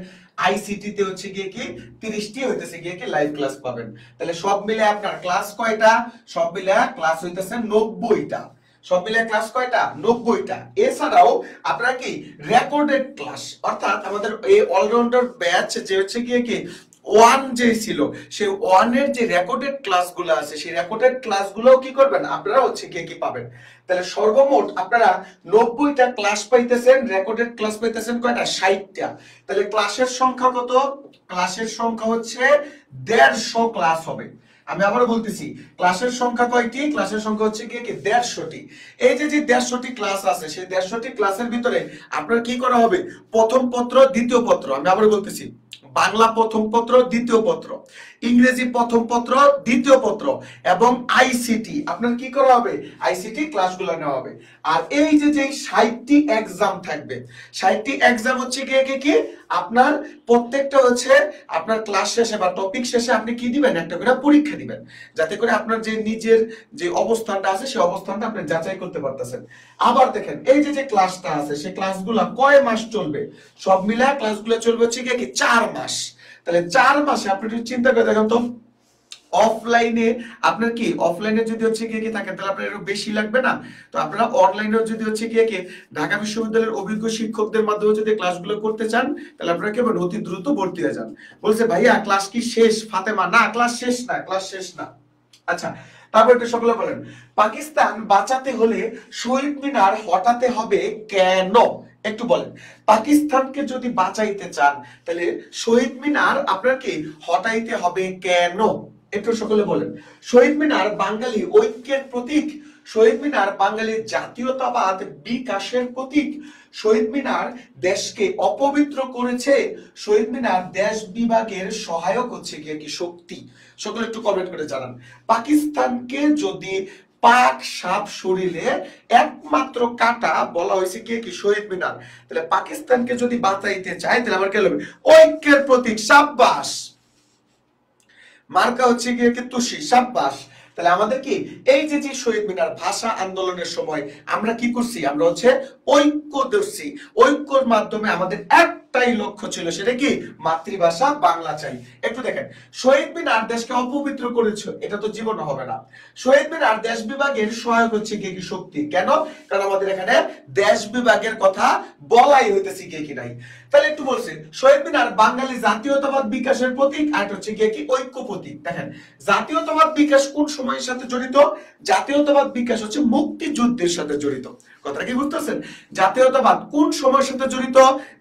আইসিটি তে হচ্ছে গিয়ে কি 30টি হইতেছে গিয়ে কি লাইভ ক্লাস পাবেন। তাহলে সব মিলে আপনার ক্লাস কয়টা? সব মিলে ক্লাস হইতেছে 90টা। সব মিলে ক্লাস কয়টা? 90টা। এছাড়াও আপনারা কি রেকর্ডেড ক্লাস, অর্থাৎ আমাদের এই অলরাউন্ডার ব্যাচ যে হচ্ছে গিয়ে কি ওয়ান যে ছিল সেই ওয়ানের যে রেকর্ডেড ক্লাসগুলো আছে সেই রেকর্ডেড ক্লাসগুলোও কি করবেন আপনারা হচ্ছে গিয়ে কি পাবেন। তাহলে সর্বমোট আপনারা 90টা ক্লাস পাইতেছেন, রেকর্ডেড ক্লাস পাইতেছেন কয়টা? 60টা। তাহলে ক্লাসের সংখ্যা কত? ক্লাসের সংখ্যা হচ্ছে 150 ক্লাস হবে। আমি আবারও বলতেছি, ক্লাসের সংখ্যা কয়টি? ক্লাসের সংখ্যা হচ্ছে কি 150টি। এই যে 150টি ক্লাস আছে সেই 150টি ক্লাসের ভিতরে আপনার কি করা হবে? প্রথম পত্র, দ্বিতীয় পত্র, আমি আবারও বলতেছি, বাংলা প্রথম পত্র, দ্বিতীয় পত্র, ইংরেজি প্রথম পত্র, দ্বিতীয় পত্র এবং আইসিটি আপনার কি করা হবে? আইসিটি ক্লাসগুলো নেওয়া হবে। আর এই যে 60টি এক্সাম থাকবে, 60টি এক্সাম হচ্ছে কি আপনার প্রত্যেকটা হচ্ছে আপনার ক্লাস শেষে বা টপিক শেষে আপনি কি দিবেন? একটা করে পরীক্ষা দিবেন, যাতে করে আপনার যে নিজের যে অবস্থানটা আছে সেই অবস্থানটা আপনি যাচাই করতে পারতেছেন। আবার দেখেন এই যে ক্লাসটা আছে সেই ক্লাসগুলো কয় মাস চলবে? সব মিলা ক্লাসগুলো চলবে হচ্ছে কি 4 মাস। তাহলে 4 মাসে আপনি একটু চিন্তা করে দেখেন তো, অফলাইনে আপনার কি অফলাইনে যদি হচ্ছে কি থাকেন তাহলে আপনার একটু বেশি লাগবে না? তো আপনারা অনলাইনেও যদি হচ্ছে কি ঢাকা বিশ্ববিদ্যালয়ের অভিজ্ঞ শিক্ষকদের মাধ্যমে যদি ক্লাসগুলো করতে চান তাহলে আপনারা কি হবে? অতি দ্রুত ভর্তি হয়ে যান। বলছে ভাইয়া ক্লাস কি শেষ? ফাতেমা, না ক্লাস শেষ না, ক্লাস শেষ না। আচ্ছা, তারপর একটু সকলে বলেন, পাকিস্তান বাঁচাতে হলে শহীদ মিনার হটাতে হবে কেন? একটু বলেন, পাকিস্তানকে যদি বাঁচাইতে চান তাহলে শহীদ মিনার আপনার কি হটাইতে হবে কেন? একটু সকলে বলেন। শহীদ মিনার বাঙালি ঐক্যের প্রতীক, শহীদ মিনার বাঙালির জাতীয়তাবাদ বিকাশের প্রতীক, শহীদ মিনার দেশকে অপবিত্র করেছে, শহীদ মিনার দেশ বিভাগের সহায়ক হচ্ছে কি শক্তি। সকলে একটু কমেন্ট করে জানান। পাকিস্তানকে যদি পাক সাপ শরীরে একমাত্র কাটা বলা হয়েছে কি শহীদ মিনার, তাহলে পাকিস্তানকে যদি বাঁচাইতে চায় তাহলে আমার কি হবে? ঐক্যের প্রতীক, সাব্বাস। মার্কা হচ্ছে গিয়ে কি তুষি, সাব্বাস। তাহলে আমাদের কি এই যে শহীদ মিনার ভাষা আন্দোলনের সময় আমরা কি করছি? আমরা হচ্ছে ঐক্য ধরছি। ঐক্যর মাধ্যমে আমাদের একটাই লক্ষ্য ছিল, সেটা কি? মাতৃভাষা বাংলা চাই। একটু দেখেন, শহীদ মিনার দেশকে অপবিত্র করেছে, এটা তো জীবন হবে না। শহীদ মিনার দেশ বিভাগের সহায়ক হচ্ছে কি শক্তি। কেন? কারণ আমাদের এখানে দেশ বিভাগের কথা বলাই হইতেছে কি নাই। তাহলে একটু বলছেন শহীদ মিনার বাঙালি জাতীয়তাবাদ বিকাশের প্রতীক, আর হচ্ছে কি ঐক্য প্রতীক। দেখেন, জাতীয়তাবাদ বিকাশ কোন সময়ের সাথে জড়িত? জাতীয়তাবাদ বিকাশ হচ্ছে মুক্তিযুদ্ধের সাথে জড়িত। কথাটা কি বুঝতেছেন? জাতীয়তাবাদ কোন সময়ের সাথে জড়িত?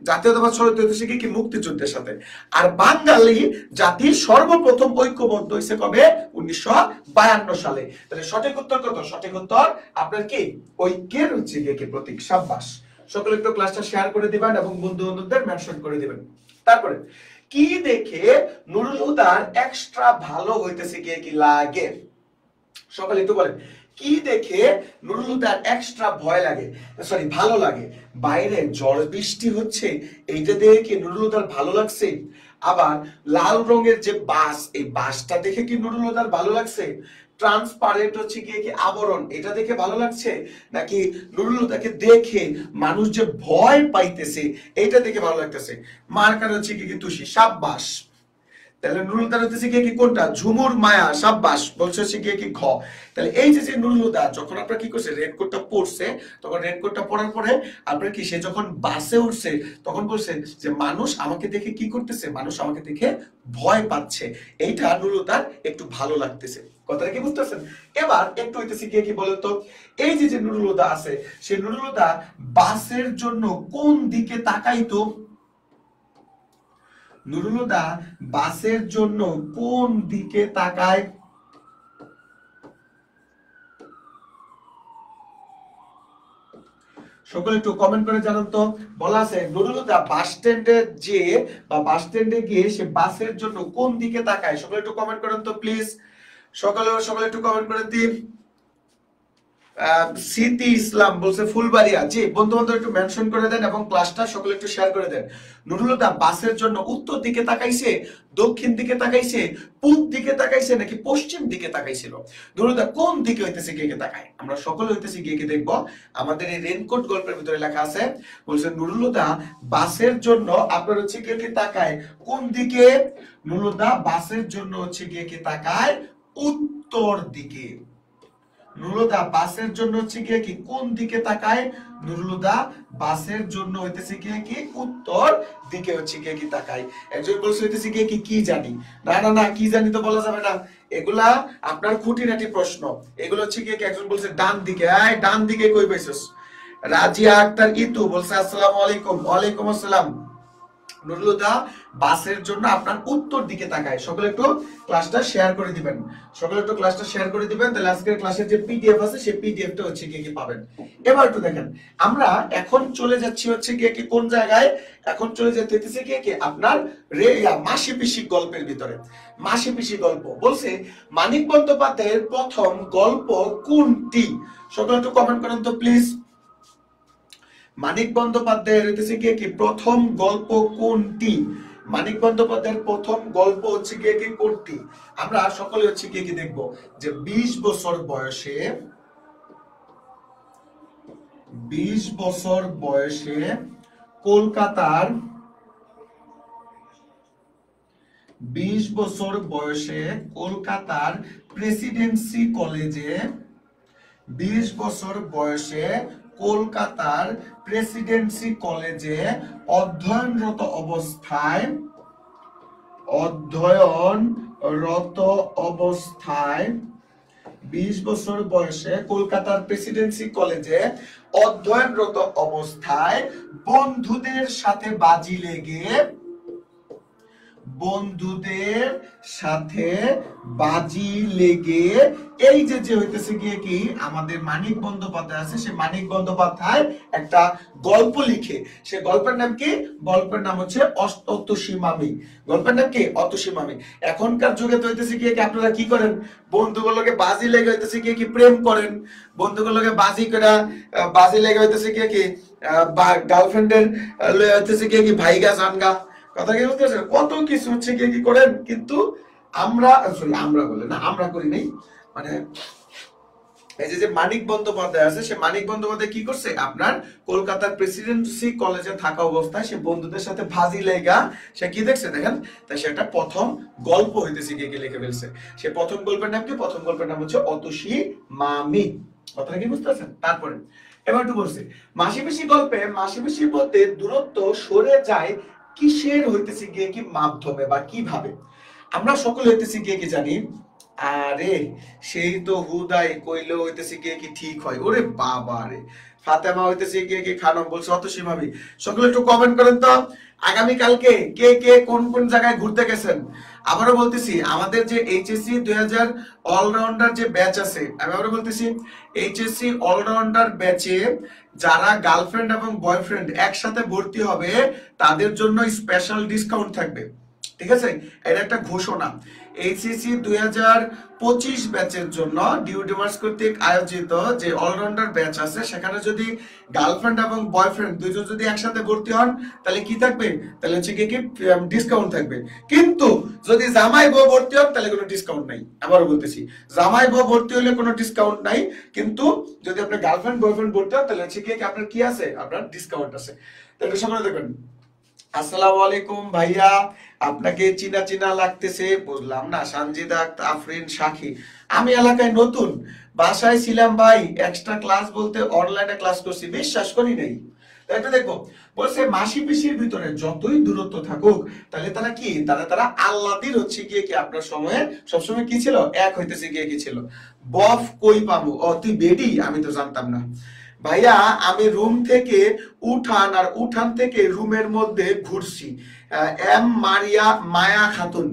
জাতীয়তাবাদ জড়িত হচ্ছে কি মুক্তিযুদ্ধের সাথে। আর বাঙালি জাতির সর্বপ্রথম ঐক্যবদ্ধ হয়েছে কবে? 1952 সালে। তাহলে সঠিক উত্তর কত? সঠিক উত্তর আপনার কি ঐক্যের হচ্ছে কি প্রতীক, সাব্বাস। সকলে একটু ক্লাসটা শেয়ার করে দিবেন এবং বন্ধু বান্ধবদের মেনশন করে দিবেন। তারপরে কি দেখে নুরুল হুদার এক্সট্রা ভালো হইতেছে কি লাগে? সকলে একটু বলেন, কি দেখে নুরুল হুদার এক্সট্রা ভয় লাগে, সরি ভালো লাগে? বাইরে ঝড় বৃষ্টি হচ্ছে, এইটা দেখে কি নুরুল হুদার ভালো লাগছে? আবার লাল রঙের যে বাস, এই বাসটা দেখে কি নুরুল হুদার ভালো লাগছে? ট্রান্সপারেন্ট হচ্ছে কি আবরণ, এটা দেখে ভালো লাগছে? নাকি নুরুল হুদাকে দেখে মানুষ যে ভয় পাইতেছে এটা দেখে ভালো লাগতেছে? মার্কার হচ্ছে কি তুষি, সাব্বাস। তাহলে নুরুল হুদা হচ্ছে কি কোনটা? ঝুমুর মায়া, সাব্বাস। বলছে হচ্ছে কি ঘ। তাহলে এই যে নুরুল হুদা যখন আপনার কি করছে রেনকোটটা পরছে, তখন রেনকোটটা পরার পরে আপনার কি সে যখন বাসে উঠছে তখন বলছে যে মানুষ আমাকে দেখে কি করতেছে? মানুষ আমাকে দেখে ভয় পাচ্ছে। এইটা নুরুল হুদার একটু ভালো লাগতেছে। কথাটা কি বুঝতেছেন? এবার একটু হইতেছে কি বলতো, এই যে নুরুল হুদা আছে সেই নুরুল হুদা বাসের জন্য কোন দিকে তাকাইতো? নুরুল হুদা বাসের জন্য কোন দিকে তাকায়? সকলে একটু কমেন্ট করে জানান তো। বলা আছে নুরুল হুদা বাস স্ট্যান্ডে যে বা বাস স্ট্যান্ডে গিয়ে সে বাসের জন্য কোন দিকে তাকায়, সকলে একটু কমেন্ট করেন তো প্লিজ। সকলে একটু কমেন্ট করে দিন। স্মৃতি ইসলাম বলছে ফুলবাড়িয়া, জি বন্ধু বান্ধব একটু মেনশন করে দেন এবং ক্লাসটা সকলে একটু শেয়ার করে দেন। নুরুল হুদা বাসের জন্য উত্তর দিকে তাকাইছে, দক্ষিণ দিকে তাকাইছে, পূব দিকে তাকাইছে নাকি পশ্চিম দিকে তাকাইছিল? নুরুল হুদা কোন দিকে হইতেছে কে তাকায়? আমরা সকলে হইতেছে কে দেখব। আমাদের এই রেনকোট গল্পের ভিতরে লেখা আছে, বলছে নুরুল হুদা বাসের জন্য আপনার হচ্ছে কে তাকায় কোন দিকে? নুরুল হুদা বাসের জন্য হচ্ছে কে তাকায় উত্তর দিকে। নুরুল হুদা বাসের জন্য হচ্ছে কি কোন দিকে তাকায়? নুরুল হুদা বাসের জন্য হইতেছে কি উত্তর দিকে হচ্ছে কি তাকায়। একজন বলছে হইতেছে কি জানি। না কি জানি তো বলা যাবে না, এগুলা আপনার খুঁটিনাটি প্রশ্ন। এগুলো হচ্ছে কি একজন বলছে ডান দিকে, ডান দিকে কই পাইছস? রাজিয়া আক্তার ইতু বলছে আসসালামু আলাইকুম। ওয়ালাইকুম আসসালাম। নুরুল হুদা বাসের জন্য আপনার উত্তর দিকে তাকায়। সকলে একটু ক্লাসটা শেয়ার করে দিবেন, সকলে একটু ক্লাসটা শেয়ার করে দিবেন, তাহলে আজকের ক্লাসের যে পিডিএফ আছে সেই পিডিএফটা হচ্ছে কি পাবেন। এবার একটু দেখেন, আমরা এখন চলে যাচ্ছি হচ্ছে কি কোন জায়গায়? এখন চলে যেতে হইতেছে কি আপনার মাসি পিসি গল্পের ভিতরে। মাসি পিসি গল্প বলছে মানিক বন্দ্যোপাধ্যায়ের প্রথম গল্প কোনটি? সকলে একটু কমেন্ট করেন তো প্লিজ। মানিক বন্দ্যোপাধ্যায়ের হইতেছে কি প্রথম গল্প কোনটি? মানিক বন্দ্যোপাধ্যায়ের প্রথম গল্প হচ্ছে কি কোনটি? আমরা সকলে হচ্ছে কি দেখব যে 20 বছর বয়সে 20 বছর বয়সে কলকাতার 20 বছর বয়সে কলকাতার প্রেসিডেন্সি কলেজে 20 বছর বয়সে কলকাতার প্রেসিডেন্সি কলেজে অধ্যয়নরত অবস্থায় 20 বছর বয়সে কলকাতার প্রেসিডেন্সি কলেজে অধ্যয়নরত অবস্থায় বন্ধুদের সাথে বাজি লেগে এই যে হইতেছে গিয়ে কি আমাদের মানিক বন্দ্যোপাধ্যায় আছে, সে মানিক বন্দ্যোপাধ্যায় একটা গল্প লিখে। সে গল্পের নাম কি? গল্পের নাম হচ্ছে অতসী মামি। গল্পের নাম কি? অতসী মামি। এখনকার যুগে তো হইতেছে কি আপনারা কি করেন? বন্ধুগুলোকে বাজি লেগে হইতেছে কি প্রেম করেন, বন্ধুগুলোকে বাজি লেগে হইতেছে কি গার্লফ্রেন্ডের হইতেছে কি ভাইগা জানগা, কথা কি বুঝতে পারছেন? কত কিছু হচ্ছে কি করেন, কিন্তু আমরা বলে না, আমরা করি নাই। মানে এই যে মানিক বন্দ্যোপাধ্যায় আছে, সে মানিক বন্দ্যোপাধ্যায় কি করছে আপনার কলকাতার প্রেসিডেন্সি কলেজে থাকা অবস্থায় সে বন্ধুদের সাথে ভাজি লেগা সে কি দেখছে দেখেন, তাই সে একটা প্রথম গল্প হইতেছে কি লিখে ফেলছে। সে প্রথম গল্পের নাম কি? প্রথম গল্পের নাম হচ্ছে অতসী মামি। কথাটা কি বুঝতে পারছেন? তারপরে এবার একটু বলছি মাসি পিসি গল্পে মাসি পিসির মধ্যে দূরত্ব সরে যায় কিসের হইতেছে গিয়ে কি মাধ্যমে বা কিভাবে? আমরা সকলে হইতেছে গিয়ে কি জানি, আরে সেই তো হুদাই কইলো হইতেছে গিয়ে কি ঠিক হয়। ওরে বাবা রে, ফাতেমা হইতেছে গিয়ে কি খানম বলছে অতসী ভাবি। সকলে একটু কমেন্ট করেন তো আগামী কালকে কে কোন জায়গায় ঘুরতে গেছেন। আবারও বলতেছি আমাদের যে এইচএসসি 2000 অলরাউন্ডার যে ব্যাচ আছে, আমি আবারও বলতেছি এইচএসসি অলরাউন্ডার ব্যাচে যারা গার্লফ্রেন্ড এবং বয়ফ্রেন্ড একসাথে ভর্তি হবে তাদের জন্য স্পেশাল ডিসকাউন্ট থাকবে। ঠিক আছে, এটা একটা ঘোষণা। এইচএসসি 2025 ব্যাচের জন্য ডিউডিমার্স কর্তৃক আয়োজিত যে অলরাউন্ডার ব্যাচ আছে, সেখানে যদি গার্লফ্রেন্ড এবং বয়ফ্রেন্ড দুইজন যদি একসাথে ভর্তি হন তাহলে কি থাকবে? তাহলে হচ্ছে কি ডিসকাউন্ট থাকবে। কিন্তু যদি জামাই বউ ভর্তি হন তাহলে কোনো ডিসকাউন্ট নাই। আবারও বলতেছি জামাই বউ ভর্তি হলে কোনো ডিসকাউন্ট নাই, কিন্তু যদি আপনার গার্লফ্রেন্ড বয়ফ্রেন্ড ভর্তি হন তাহলে হচ্ছে কি আপনার কি আছে? আপনার ডিসকাউন্ট আছে। তাহলে সকলে দেখবেন। আসসালামু আলাইকুম ভাইয়া, আপনাকে চিনা চিনা লাগতেছে। বুঝলাম না। সানজিদা আফরিন সাখী, আমি এলাকায় নতুন, বাসায় ছিলাম ভাই, এক্সট্রা ক্লাস বলতে অনলাইনে ক্লাস করছি, বিশ্বাস করি নাই। এটা দেখবো বলছে মাসি পিসির ভিতরে যতই দূরত্ব থাকুক তাহলে তারা কি তারা আল্লাহর হচ্ছে গিয়ে কি আপনার সময়ে সবসময় কি ছিল? এক হইতেছে গিয়ে কি ছিল? বফ কই পামু? ও তুই বেডি? আমি তো জানতাম না ভাইয়া। আমি রুম থেকে উঠান আর উঠান থেকে রুমের মধ্যে ঘুরছি। এম মারিয়া মায়া খাতুন,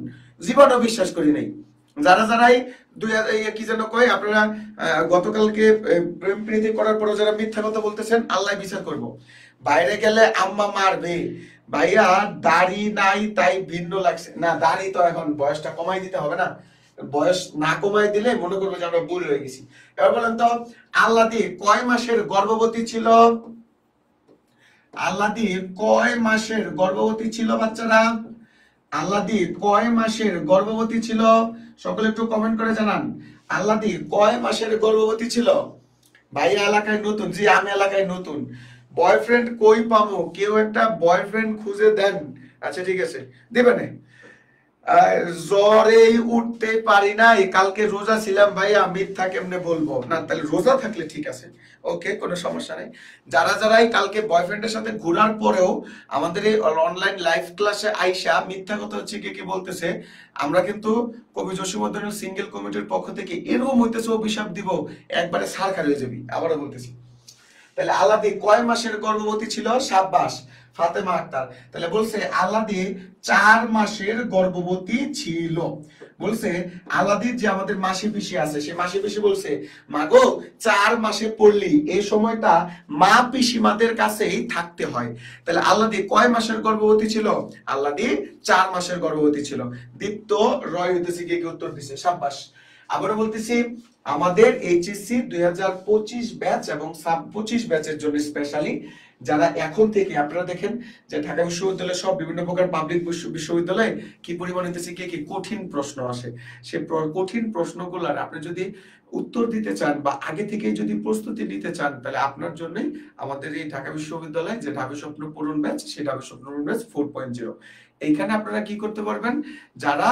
জীবনও বিশ্বাস করি নাই। যারা যারাই কি যেন কয় আপনারা গতকালকে প্রেম প্রীতি করার পরে যারা মিথ্যা কথা বলতেছেন আল্লাহ বিচার করব। বাইরে গেলে আম্মা মারবে। ভাইয়া দাড়ি নাই তাই ভিন্ন লাগছে না, দাড়ি তো এখন বয়সটা কমাই দিতে হবে না, বয়স না কমাই দিলে মনে করবো যে আমরা বুড়ো হয়ে গেছি। এবার বলেন তো আল্লাদি কয় মাসের গর্ভবতী ছিল? আল্লাদি কয় মাসের গর্ভবতী ছিল বাচ্চারা? আল্লাদি কয় মাসের গর্ভবতী ছিল? সকলে একটু কমেন্ট করে জানান আল্লাদি কয় মাসের গর্ভবতী ছিল। ভাইয়া এলাকায় নতুন? জি আমি এলাকায় নতুন। বয়ফ্রেন্ড কই পামো? কেউ একটা বয়ফ্রেন্ড খুঁজে দেন। আচ্ছা ঠিক আছে, দেবেন। জ্বরেই উঠতে পারি নাই, কালকে রোজা ছিলাম ভাইয়া, মিথ্যা কেমনে বলবো? না তাহলে রোজা থাকলে ঠিক আছে, ওকে কোনো সমস্যা নেই। যারা যারাই কালকে বয়ফ্রেন্ডের সাথে ঘোরার পরেও আমাদের এই অনলাইন লাইভ ক্লাসে আইসা মিথ্যা কথা হচ্ছে কি বলতেছে, আমরা কিন্তু কবি জসীমউদ্দীন সিঙ্গেল কমিটির পক্ষ থেকে এরকম হইতেছে অভিশাপ দিব একবারে ছাড়খার হয়ে যাবি। আবারও বলতেছি, তাহলে আল্লাদি কয় মাসের গর্ভবতী ছিল? সাব্বাস ফাতেমা আক্তার। তাহলে বলছে আল্লাদি 4 মাসের গর্ভবতী ছিল। বলছে আল্লাদির যে আমাদের মাসি পিসি আছে, সে মাসি পিসি বলছে মাগো 4 মাসে পড়লি, এই সময়টা মা পিসিমাদের কাছেই থাকতে হয়। তাহলে আল্লাদি কয় মাসের গর্ভবতী ছিল? আল্লাদি 4 মাসের গর্ভবতী ছিল। দীপ্ত রয় হইতেছে কি উত্তর দিছে, সাব্বাস। আবারও বলতেছি আমাদের এইচএসসি 2025 ব্যাচ এবং সাব 25 ব্যাচের জন্য স্পেশালি যারা এখন থেকে আপনারা দেখেন যে ঢাকা বিশ্ববিদ্যালয় সব বিভিন্ন প্রকার পাবলিক বিশ্ববিদ্যালয়ে কি পরিমাণ হইতেছে কি কঠিন প্রশ্ন আসে, সে কঠিন প্রশ্নগুলোর আপনি যদি উত্তর দিতে চান বা আগে থেকে যদি প্রস্তুতি নিতে চান, তাহলে আপনার জন্য আমাদের এই ঢাকা বিশ্ববিদ্যালয় যে ঢাবি স্বপ্ন পূরণ ব্যাচ, সেই ঢাবি স্বপ্ন পূরণ ব্যাচ 4.0। এইখানে আপনারা কি করতে পারবেন, যারা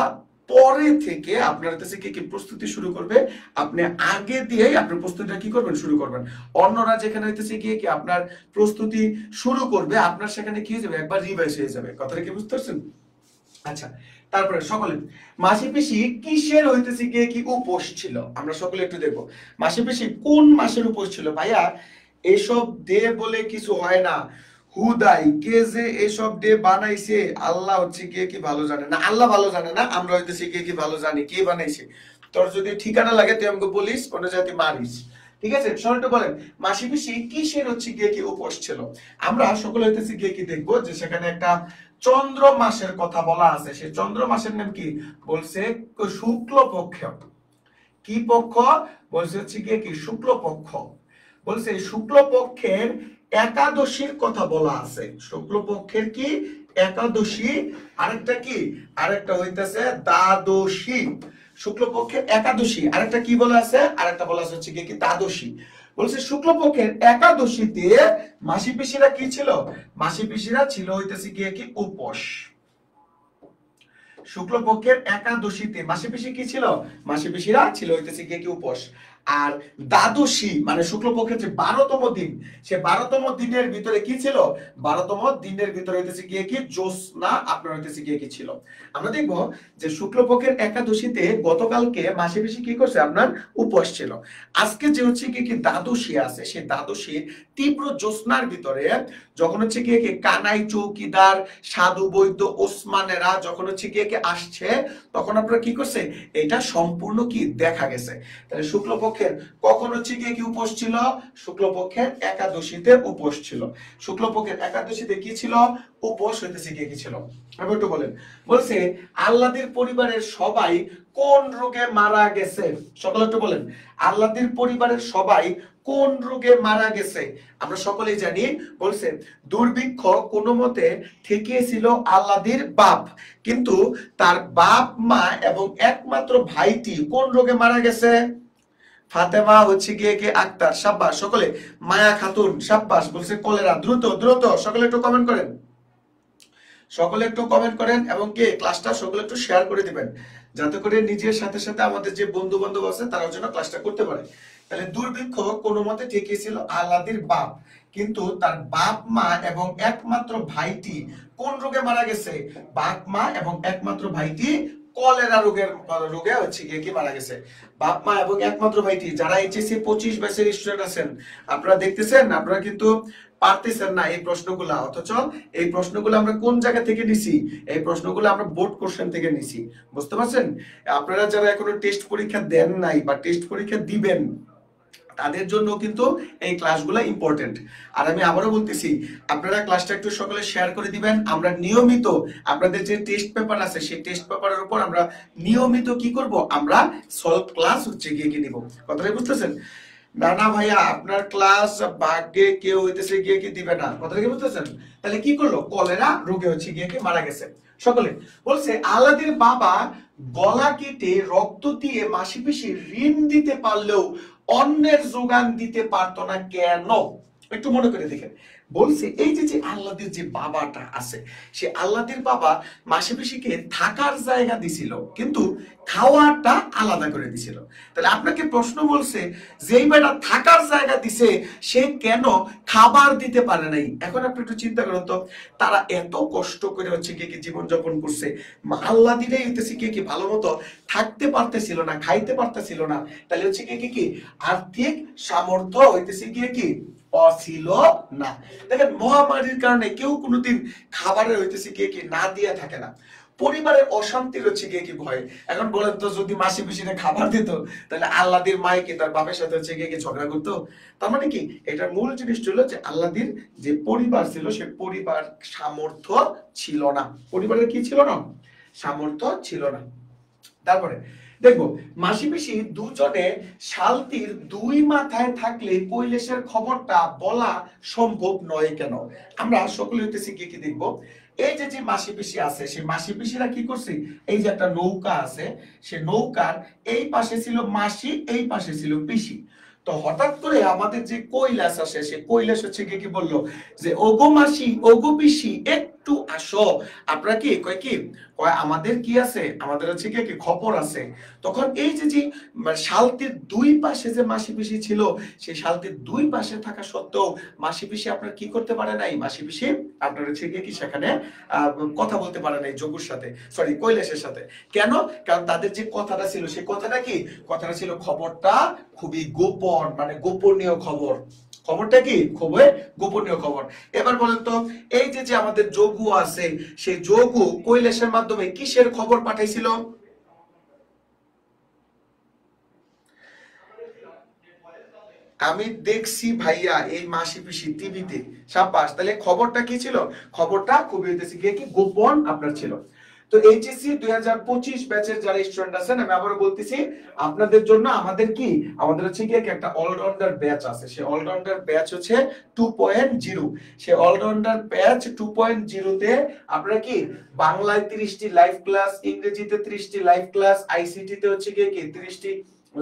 পরে থেকে আপনার কাছে কি প্রস্তুতি শুরু করবে, আপনি আগে দিয়েই আপনার প্রস্তুতিটা কি করবেন শুরু করবেন। অন্যরা যেখানে হইতেছে গিয়ে কি আপনার প্রস্তুতি শুরু করবে, আপনার সেখানে কি হয়ে যাবে, একবার রিভাইজ হয়ে যাবে। কথাটা কি বুঝতে পারছেন? আচ্ছা তারপরে সকলে মাসি পিসি কিসের হইতেছে গিয়ে কি উপোস ছিল, আমরা সকলে একটু দেখবো মাসি পিসি কোন মাসের উপোস ছিল। ভাইয়া এসব ডে বলে কিছু হয় না, হুদাই কে যে এসব ডে বানাইছে আল্লাহ হচ্ছে গিয়ে কি ভালো জানে না, আল্লাহ ভালো জানে না, আমরা হইতেছি গিয়ে কি ভালো জানি কে বানাইছে। তোর যদি ঠিকানা লাগে তুই আমাকে বলিস, কোন জাতি মারিস, ঠিক আছে? সরটা বলেন মাসি পিসি কিসের হচ্ছে গিয়ে কি উপোস ছিল। আমরা সকলে হইতেছি গিয়ে কি দেখবো যে সেখানে একটা চন্দ্র মাসের কথা বলা আছে। সেই চন্দ্র মাসের নাম কি বলছে? শুক্ল পক্ষ। কি পক্ষ বলছে? হচ্ছে গিয়ে কি শুক্ল পক্ষ। বলছে শুক্ল পক্ষের একাদশীর কথা বলা আছে। শুক্ল পক্ষের কি একাদশী, আরেকটা কি, আরেকটা হইতেছে দ্বাদশী। শুক্লপক্ষের একাদশী আরেকটা কি বলা আছে, আরেকটা বলা আছে হচ্ছে কি দ্বাদশী। বলছে শুক্লপক্ষের একাদশীতে মাসি পিসিরা কি ছিল? মাসি পিসিরা ছিল হইতেছে গিয়ে কি উপোস। শুক্লপক্ষের একাদশীতে মাসি পিসি কি ছিল? মাসি পিসিরা ছিল হইতেছে গিয়ে কি উপোস। আর দ্বাদশী মানে শুক্লপক্ষের যে 12তম দিন, সে 12তম দিনের ভিতরে কি ছিল? 12তম দিনের ভিতরে হইতেছে গিয়ে কি জ্যোৎস্না আপনার হইতেছে গিয়ে কি ছিল। আমরা দেখবো যে শুক্লপক্ষের একাদশীতে গতকালকে মাসি পিসি কি করছে? আপনার উপোস ছিল। আজকে যে হচ্ছে কি দ্বাদশী আছে, সেই দ্বাদশীর তীব্র জ্যোৎস্নার ভিতরে যখন হচ্ছে গিয়ে কি কানাই চৌকিদার, সাধু বৈদ্য, ওসমানেরা যখন হচ্ছে গিয়ে কি আসছে, তখন আপনারা কি করছে? এটা সম্পূর্ণ কি দেখা গেছে। তাহলে শুক্লপক্ষের কখন হচ্ছে গিয়ে কি উপোস ছিল? শুক্লপক্ষের একাদশীতে উপোস ছিল। শুক্লপক্ষের একাদশীতে কি ছিল? উপোস হইতেছে গিয়ে কি ছিল। আমি একটু বলেন, বলছে আল্লাহদের পরিবারের সবাই কোন রোগে মারা গেছে? সকলে একটু বলেন আল্লাহদের পরিবারের সবাই কোন রোগে মারা গেছে? আমরা সকলেই জানি, বলছে দুর্ভিক্ষ কোনো মতে ঠেকিয়েছিল আল্লাহদের বাপ, কিন্তু তার বাপ মা এবং একমাত্র ভাইটি কোন রোগে মারা গেছে? ফাতেমা হচ্ছে গিয়ে কে আক্তার, সাব্বাস। সকলে মায়া খাতুন, সাব্বাস। বলছে কলেরা। দ্রুত দ্রুত সকলে একটু কমেন্ট করেন, সকলে একটু কমেন্ট করেন এবং কে ক্লাসটা সকলে একটু শেয়ার করে দিবেন, যাতে করে নিজের সাথে সাথে আমাদের যে বন্ধু বান্ধব আছে তারাও যেন ক্লাসটা করতে পারে। তাহলে দুর্ভিক্ষ কোনো মতে ঠেকিয়েছিল আল্লাহদের বাপ, কিন্তু তার বাপ মা এবং একমাত্র ভাইটি কোন রোগে মারা গেছে? বাপ মা এবং একমাত্র ভাইটি কলেরা রোগে হচ্ছে গিয়ে কি মারা গেছে। বাপ মা এবং একমাত্র ভাইটি, যারা এইচএসসি 25 ব্যাচের স্টুডেন্ট আছেন আপনারা দেখতেছেন, আপনারা কিন্তু পারতেছেন না এই প্রশ্নগুলো, অথচ এই প্রশ্নগুলো আমরা কোন জায়গা থেকে নিছি? এই প্রশ্নগুলো আমরা বোর্ড কোশ্চেন থেকে নিছি। বুঝতে পারছেন? আপনারা যারা এখনো টেস্ট পরীক্ষা দেন নাই বা টেস্ট পরীক্ষা দিবেন, তাদের জন্য কিন্তু এই ক্লাসগুলো ইম্পর্টেন্ট। আর আমি আবারও বলতেছি, আপনারা ক্লাসটা একটু সকলে শেয়ার করে দিবেন। আমরা নিয়মিত আপনাদের যে টেস্ট পেপার আছে সেই টেস্ট পেপারের উপর আমরা নিয়মিত কি করব, আমরা সলভ ক্লাস হচ্ছে গিয়ে কি নিব। কথাটা বুঝতেছেন? না না ভাইয়া, আপনার ক্লাস ভাগ্যে কেউ হইতেছে গিয়ে কি দিবে না, কথাটা কি বুঝতেছেন? তাহলে কি করলো, কলেরা রোগে হচ্ছে গিয়ে কি মারা গেছে। সকলে বলছে আলাদির বাবা গলা কেটে রক্ত দিয়ে মাসিপিসি ঋণ দিতে পারলেও অন্যের যোগান দিতে পারতো না কেন? একটু মনে করে দেখেন। বলছে এই যে আল্লাদির যে বাবাটা আছে, সে আল্লাদির বাবা মাসিপিসিকে থাকার জায়গা দিছিল, কিন্তু খাওয়াটা আলাদা করে দিছিল। তাহলে আপনাকে প্রশ্ন বলছে, যেই বেটা থাকার জায়গা দিছে সে কেন খাবার দিতে পারে নাই? এখন আপনি একটু চিন্তা করুন তো, তারা এত কষ্ট করে হচ্ছে কি জীবন যাপন করছে, আল্লাহ দিলেই হইতেছে কি ভালো মতো থাকতে পারতেছিল না, খাইতে পারতেছিল না, তাহলে হচ্ছে কি আর্থিক সামর্থ্য হইতেছে কি অছিল না। দেখেন, মহামারীর কারণে কেউ কোনোদিন খাবারের হইতেছে কি না দিয়ে থাকে না। পরিবারের অশান্তির হচ্ছে কি ভয়। এখন বলেন তো, যদি মাসি পিসিনে খাবার দিত, তাহলে আল্লাদির মাই কি তার বাপের সাথে হচ্ছে কি ঝগড়া করতো? তার মানে কি, এটার মূল জিনিসটা হলো যে আল্লাদির যে পরিবার ছিল, সে পরিবার সামর্থ্য ছিল না। পরিবারের কি ছিল না? সামর্থ্য ছিল না। তারপরে দেখবো, মাসি পিসি দুজনে শালতির দুই মাথায় থাকলে কৈলাসের খবরটা বলা সম্ভব নয় কেন? আমরা সকলে হইতেছি কি দেখবো, এই যে মাসি পিসি আছে, সেই মাসি পিসিরা কি করছে, এই যে একটা নৌকা আছে, সে নৌকার এই পাশে ছিল মাসি, এই পাশে ছিল পিসি। তো হঠাৎ করে আমাদের যে কৈলাস আসে, সে কৈলাস হচ্ছে কি বললো যে ওগো মাসি, ওগো পিসি, একটু আসো। আপনারা কি কয় কি কয়, আমাদের কি আছে, আমাদের হচ্ছে কি খবর আছে। তখন এই যে শালতির দুই পাশে যে মাসি পিসি ছিল, সেই শালতির দুই পাশে থাকা সত্ত্বেও মাসি পিসি আপনার কি করতে পারে নাই, মাসি পিসি আপনার হচ্ছে কি সেখানে কথা বলতে পারে নাই যোগুর সাথে, সরি কৈলাসের সাথে। কেন? কারণ তাদের যে কথাটা ছিল, সেই কথাটা কি, কথাটা ছিল খবরটা খুবই গোপন, মানে গোপনীয় খবর। খবরটা কি, খুবই গোপনীয় খবর। এবার বলেন তো, এই যে আমাদের যোগু আছে, সেই যোগু কৈলাসের মাধ্যমে কিসের খবর পাঠাইছিল? আমি দেখছি ভাইয়া এই মাসি পিসি টিভিতে, সাব্বাস। তাহলে খবরটা কি ছিল? খবরটা খুবই হইতেছে কি গোপন আপনার ছিল। তো এইচএসসি 2025 ব্যাচের যারা স্টুডেন্ট আছেন, আমি আবারও বলতেছি, আপনাদের জন্য আমাদের কি, আমাদের হচ্ছে কি একটা অলরাউন্ডার ব্যাচ আছে। সেই অলরাউন্ডার ব্যাচ হচ্ছে 2.0। সেই অলরাউন্ডার ব্যাচ 2.0 তে আপনারা কি বাংলায় 30টি লাইভ ক্লাস, ইংরেজিতে 30টি লাইভ ক্লাস, আইসিটি তে হচ্ছে কি 30টি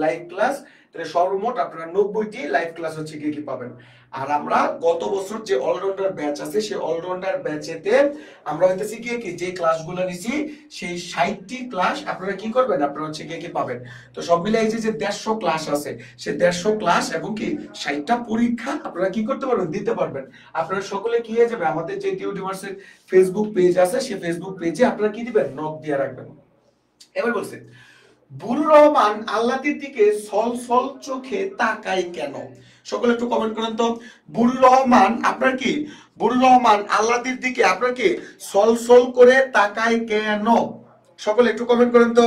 লাইভ ক্লাস, তাহলে সর্বমোট আপনারা 90টি লাইভ ক্লাস হচ্ছে কি পাবেন। আর আমরা গত বছর যে অলরাউন্ডার ব্যাচ আছে, সেই অলরাউন্ডার ব্যাচেতে আমরা হইতেছি কি যে ক্লাসগুলো নিছি, সেই 60টি ক্লাস আপনারা কি করবেন, আপনারা হচ্ছে কি পাবেন। তো সব মিলে এই যে 150 ক্লাস আছে, সেই 150 ক্লাস এবং কি 60টা পরীক্ষা আপনারা কি করতে পারবেন, দিতে পারবেন। আপনারা সকলে কি হয়ে যাবে, আমাদের যে টিউডিভার্সের ফেসবুক পেজ আছে, সেই ফেসবুক পেজে আপনারা কি দিবেন, নক দিয়ে রাখবেন। এবার বলছে, বুরুর রহমান আল্লাহর দিকে সল সল চোখে তাকায় কেন? সকলে একটু কমেন্ট করেন তো। বুরুর রহমান আপনার কি, বুরুর রহমান আল্লাহর দিকে আপনার কি সল সল করে তাকায় কেন? সকলে একটু কমেন্ট করেন তো।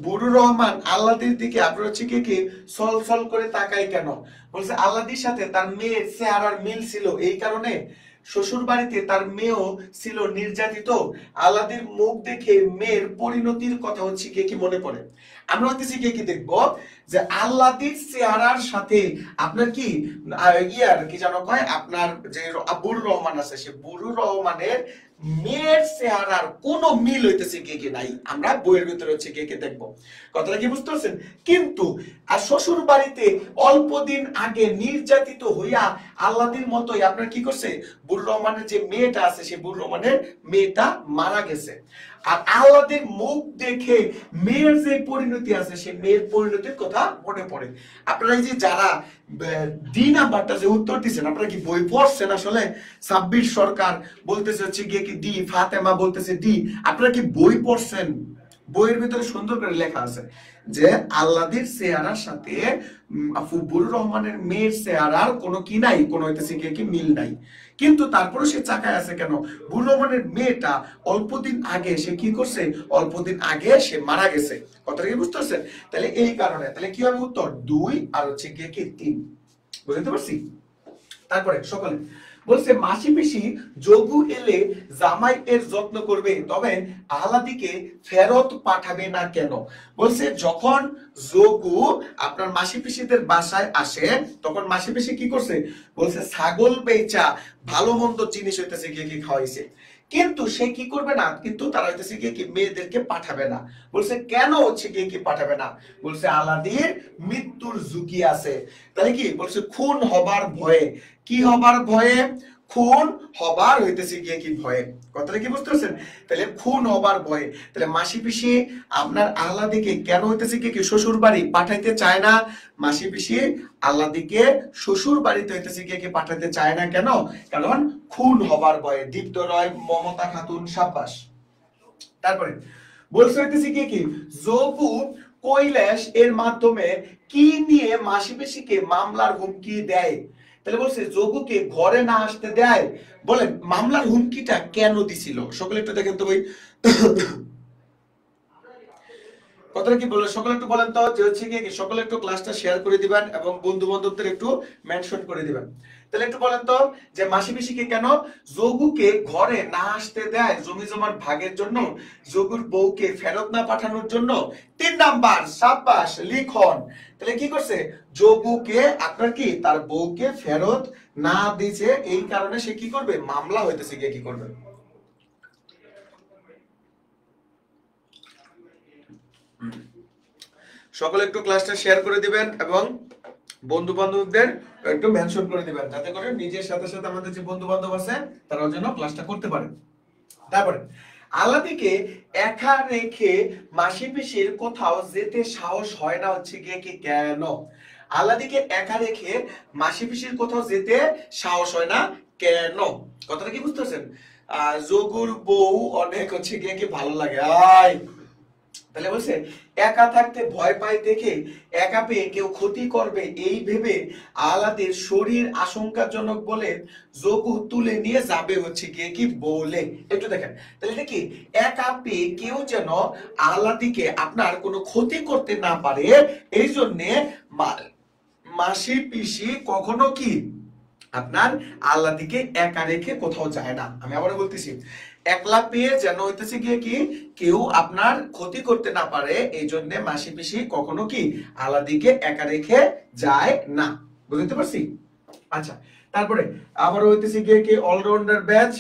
বুরুর রহমান আল্লাহর দিকে আপনার হচ্ছে কি সল সল করে তাকায় কেন? বলছে আল্লাহর সাথে তার মেয়ের চেহারার মিল ছিল, এই কারণে। শ্বশুর বাড়িতে তার মেয়েও ছিল নির্যাতিত, আল্লাহর মুখ দেখে মেয়ের পরিণতির কথা হচ্ছে কি মনে পড়ে। আমরা হচ্ছে কি দেখবো যে আল্লাহর চেহারার সাথে আপনার কি ইয়ার কি জানো কয়, আপনার যে বুরুর রহমান আছে, সে বুরুর রহমানের মেয়ের চেহারার কোনো মিল হইতেছে কি নাই, আমরা বইয়ের ভিতরে হচ্ছে কি দেখবো। কথাটা কি বুঝতে পারছেন? কিন্তু আর শ্বশুর বাড়িতে অল্প দিন আগে নির্যাতিত হইয়া আল্লাহর মতোই আপনার কি করছে, বুরুর রহমানের যে মেয়েটা আছে, সে বুরুর রহমানের মেয়েটা মারা গেছে। আর আল্লাহর মুখ দেখে মেয়ের যে পরিণতি আছে, সেই মেয়ের পরিণতির কথা মনে পড়ে। আপনারা এই যে যারা ডি নাম্বারটা যে উত্তর দিচ্ছেন, আপনারা কি বই পড়ছেন? আসলে সাব্বির সরকার বলতেছে হচ্ছে গিয়ে কি ডি, ফাতেমা বলতেছে ডি। আপনারা কি বই পড়ছেন? বইয়ের ভিতরে সুন্দর করে লেখা আছে যে আল্লাদির চেহারার সাথে ফুবুর রহমানের মেয়ের চেহারার কোনো কি নাই, কোনো হইতেছে কি মিল নাই, কিন্তু তারপরে সে চাকায় আছে কেন? বুর রহমানের মেয়েটা অল্পদিন আগে সে কি করছে, অল্পদিন আগে সে মারা গেছে। কথাটা কি বুঝতে পারছেন? তাহলে এই কারণে তাহলে কি হবে উত্তর 2 আর হচ্ছে কি 3। বুঝতে পারছি? তারপরে সকলে বলছে মাসি পিসি যোগু এলে জামাই এর যত্ন করবে, তবে আহলাদিকে ফেরত পাঠাবে না কেন? বলছে যখন যোগু আপনার মাসি পিসিদের বাসায় আসে তখন মাসি পিসি কি করছে, বলছে ছাগল বেচা ভালো মন্দ জিনিস হইতেছে কি খাওয়াইছে, কিন্তু সে কি করবে না, কিন্তু তারা হইতেছে কি মেয়েদেরকে পাঠাবে না। বলছে কেন হচ্ছে কি পাঠাবে না? বলছে আলাদির মৃত্যুর ঝুঁকি আছে। তাহলে কি বলছে খুন হবার ভয়ে, কি হবার ভয়ে? খুন হবার হইতেছে কি ভয়ে। কথাটা কি বুঝতে পারছেন? তাহলে খুন হবার ভয়ে, তাহলে মাসি পিসি আপনার আহলাদিকে কেন হইতেছে কি শ্বশুর বাড়ি পাঠাইতে চায় না? মাসি পিসি আহলাদিকে শ্বশুর বাড়িতে হইতেছে কি পাঠাইতে চায় না কেন? কারণ খুন হবার ভয়ে। দীপ্ত রয়, মমতা খাতুন, সাব্বাস। তারপরে বলছে হইতেছে কি যোগু কৈলাস এর মাধ্যমে কি নিয়ে মাসি পিসিকে মামলার হুমকি দেয়? তাহলে বলছে যোগুকে ঘরে না আসতে দেয়। বলেন মামলার হুমকিটা কেন দিছিল? সকলে একটু দেখেন তো ভাই, কথাটা কি বলে সকলে একটু বলেন তো, যে হচ্ছে কি সকলে একটু ক্লাসটা শেয়ার করে দিবেন এবং বন্ধু বান্ধবদের একটু মেনশন করে দিবেন। তাহলে একটু বলেন তো যে মাসি পিসিকে কেন যোগুকে ঘরে না আসতে দেয়? জমি জমার ভাগের জন্য, যোগুর বউকে ফেরত না পাঠানোর জন্য। 3 নাম্বার, সাব্বাস, লিখন। তাহলে কি করছে, যোগুকে আপনার কি তার বউকে ফেরত না দিছে, এই কারণে সে কি করবে, মামলা হইতেছে গিয়ে কি করবে। সকলে একটু ক্লাসটা শেয়ার করে দিবেন এবং বন্ধু বান্ধবদের একটু মেনশন করে দিবেন, যাতে করে নিজের সাথে সাথে আমাদের যে বন্ধু বান্ধব আছে তারাও যেন ক্লাসটা করতে পারে। তারপরে আল্লাদিকে একা রেখে মাসি পিসির কোথাও যেতে সাহস হয় না হচ্ছে গিয়ে কি কেন? আল্লাদিকে একা রেখে মাসি পিসির কোথাও যেতে সাহস হয় না কেন? কথাটা কি বুঝতে পারছেন? যোগুর বউ অনেক হচ্ছে গিয়ে কি ভালো লাগে। তাহলে বলছে একা থাকতে ভয় পায় দেখে একা পেয়ে কেউ ক্ষতি করবে এই ভেবে আহলাদের শরীর আশঙ্কাজনক বলে যোগু তুলে নিয়ে যাবে হচ্ছে গিয়ে কি বলে। একটু দেখেন তাহলে এটা কি, একা পেয়ে কেউ যেন আহলাদিকে আপনার কোনো ক্ষতি করতে না পারে, এই জন্যে মাসি পিসি কখনো কি আপনার আল্লাদিকে একা রেখে কোথাও যায় না। আমি আবার বলতেছি, একলা পেয়ে যেন হইতেছে গিয়ে কি কেউ আপনার ক্ষতি করতে না পারে, এই জন্য মাসি পিসি কখনো কি আল্লাদিকে একা রেখে যায় না। বুঝতে পারছি? আচ্ছা, তারপরে আবার হইতেছে গিয়ে কি অলরাউন্ডার ব্যাচ।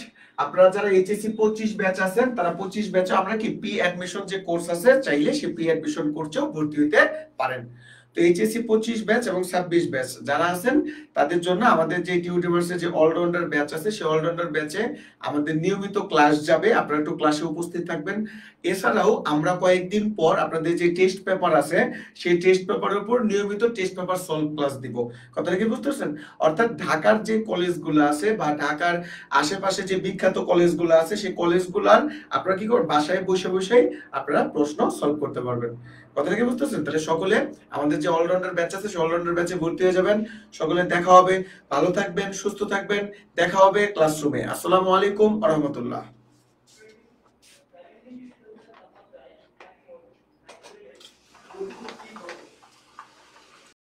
আপনারা যারা এইচএসসি 25 ব্যাচ আছেন তারা 25 ব্যাচে আমরা কি পি অ্যাডমিশন যে কোর্স আছে, চাইলে সেই পি অ্যাডমিশন কোর্সেও ভর্তি হতে পারেন। তো এইচএসসি 25 ব্যাচ এবং 26 ব্যাচ যারা আছেন তাদের জন্য আমাদের যে টিউটোরিয়ালসে যে অলরাউন্ডার ব্যাচ আছে, সেই অলরাউন্ডার ব্যাচে আমাদের নিয়মিত ক্লাস যাবে, আপনারা একটু ক্লাসে উপস্থিত থাকবেন। এছাড়াও আমরা কয়েকদিন পর আপনাদের যে টেস্ট পেপার আছে সেই টেস্ট পেপারের উপর নিয়মিত টেস্ট পেপার সলভ ক্লাস দিব। কথাটা কি বুঝতে পারছেন? অর্থাৎ ঢাকার যে কলেজগুলো আছে বা ঢাকার আশেপাশে যে বিখ্যাত কলেজগুলো আছে সেই কলেজগুলার আপনারা কি করবেন, বাসায় বসে বসেই আপনারা প্রশ্ন সলভ করতে পারবেন। কথাটা কি বুঝতেছেন? তাহলে সকলে আমাদের যে অলরাউন্ডার ব্যাচ আছে সেই অলরাউন্ডার ব্যাচে ভর্তি হয়ে যাবেন। সকলে দেখা হবে, ভালো থাকবেন, সুস্থ থাকবেন, দেখা হবে ক্লাসরুমে। আসসালামু আলাইকুম ওয়া রাহমাতুল্লাহ।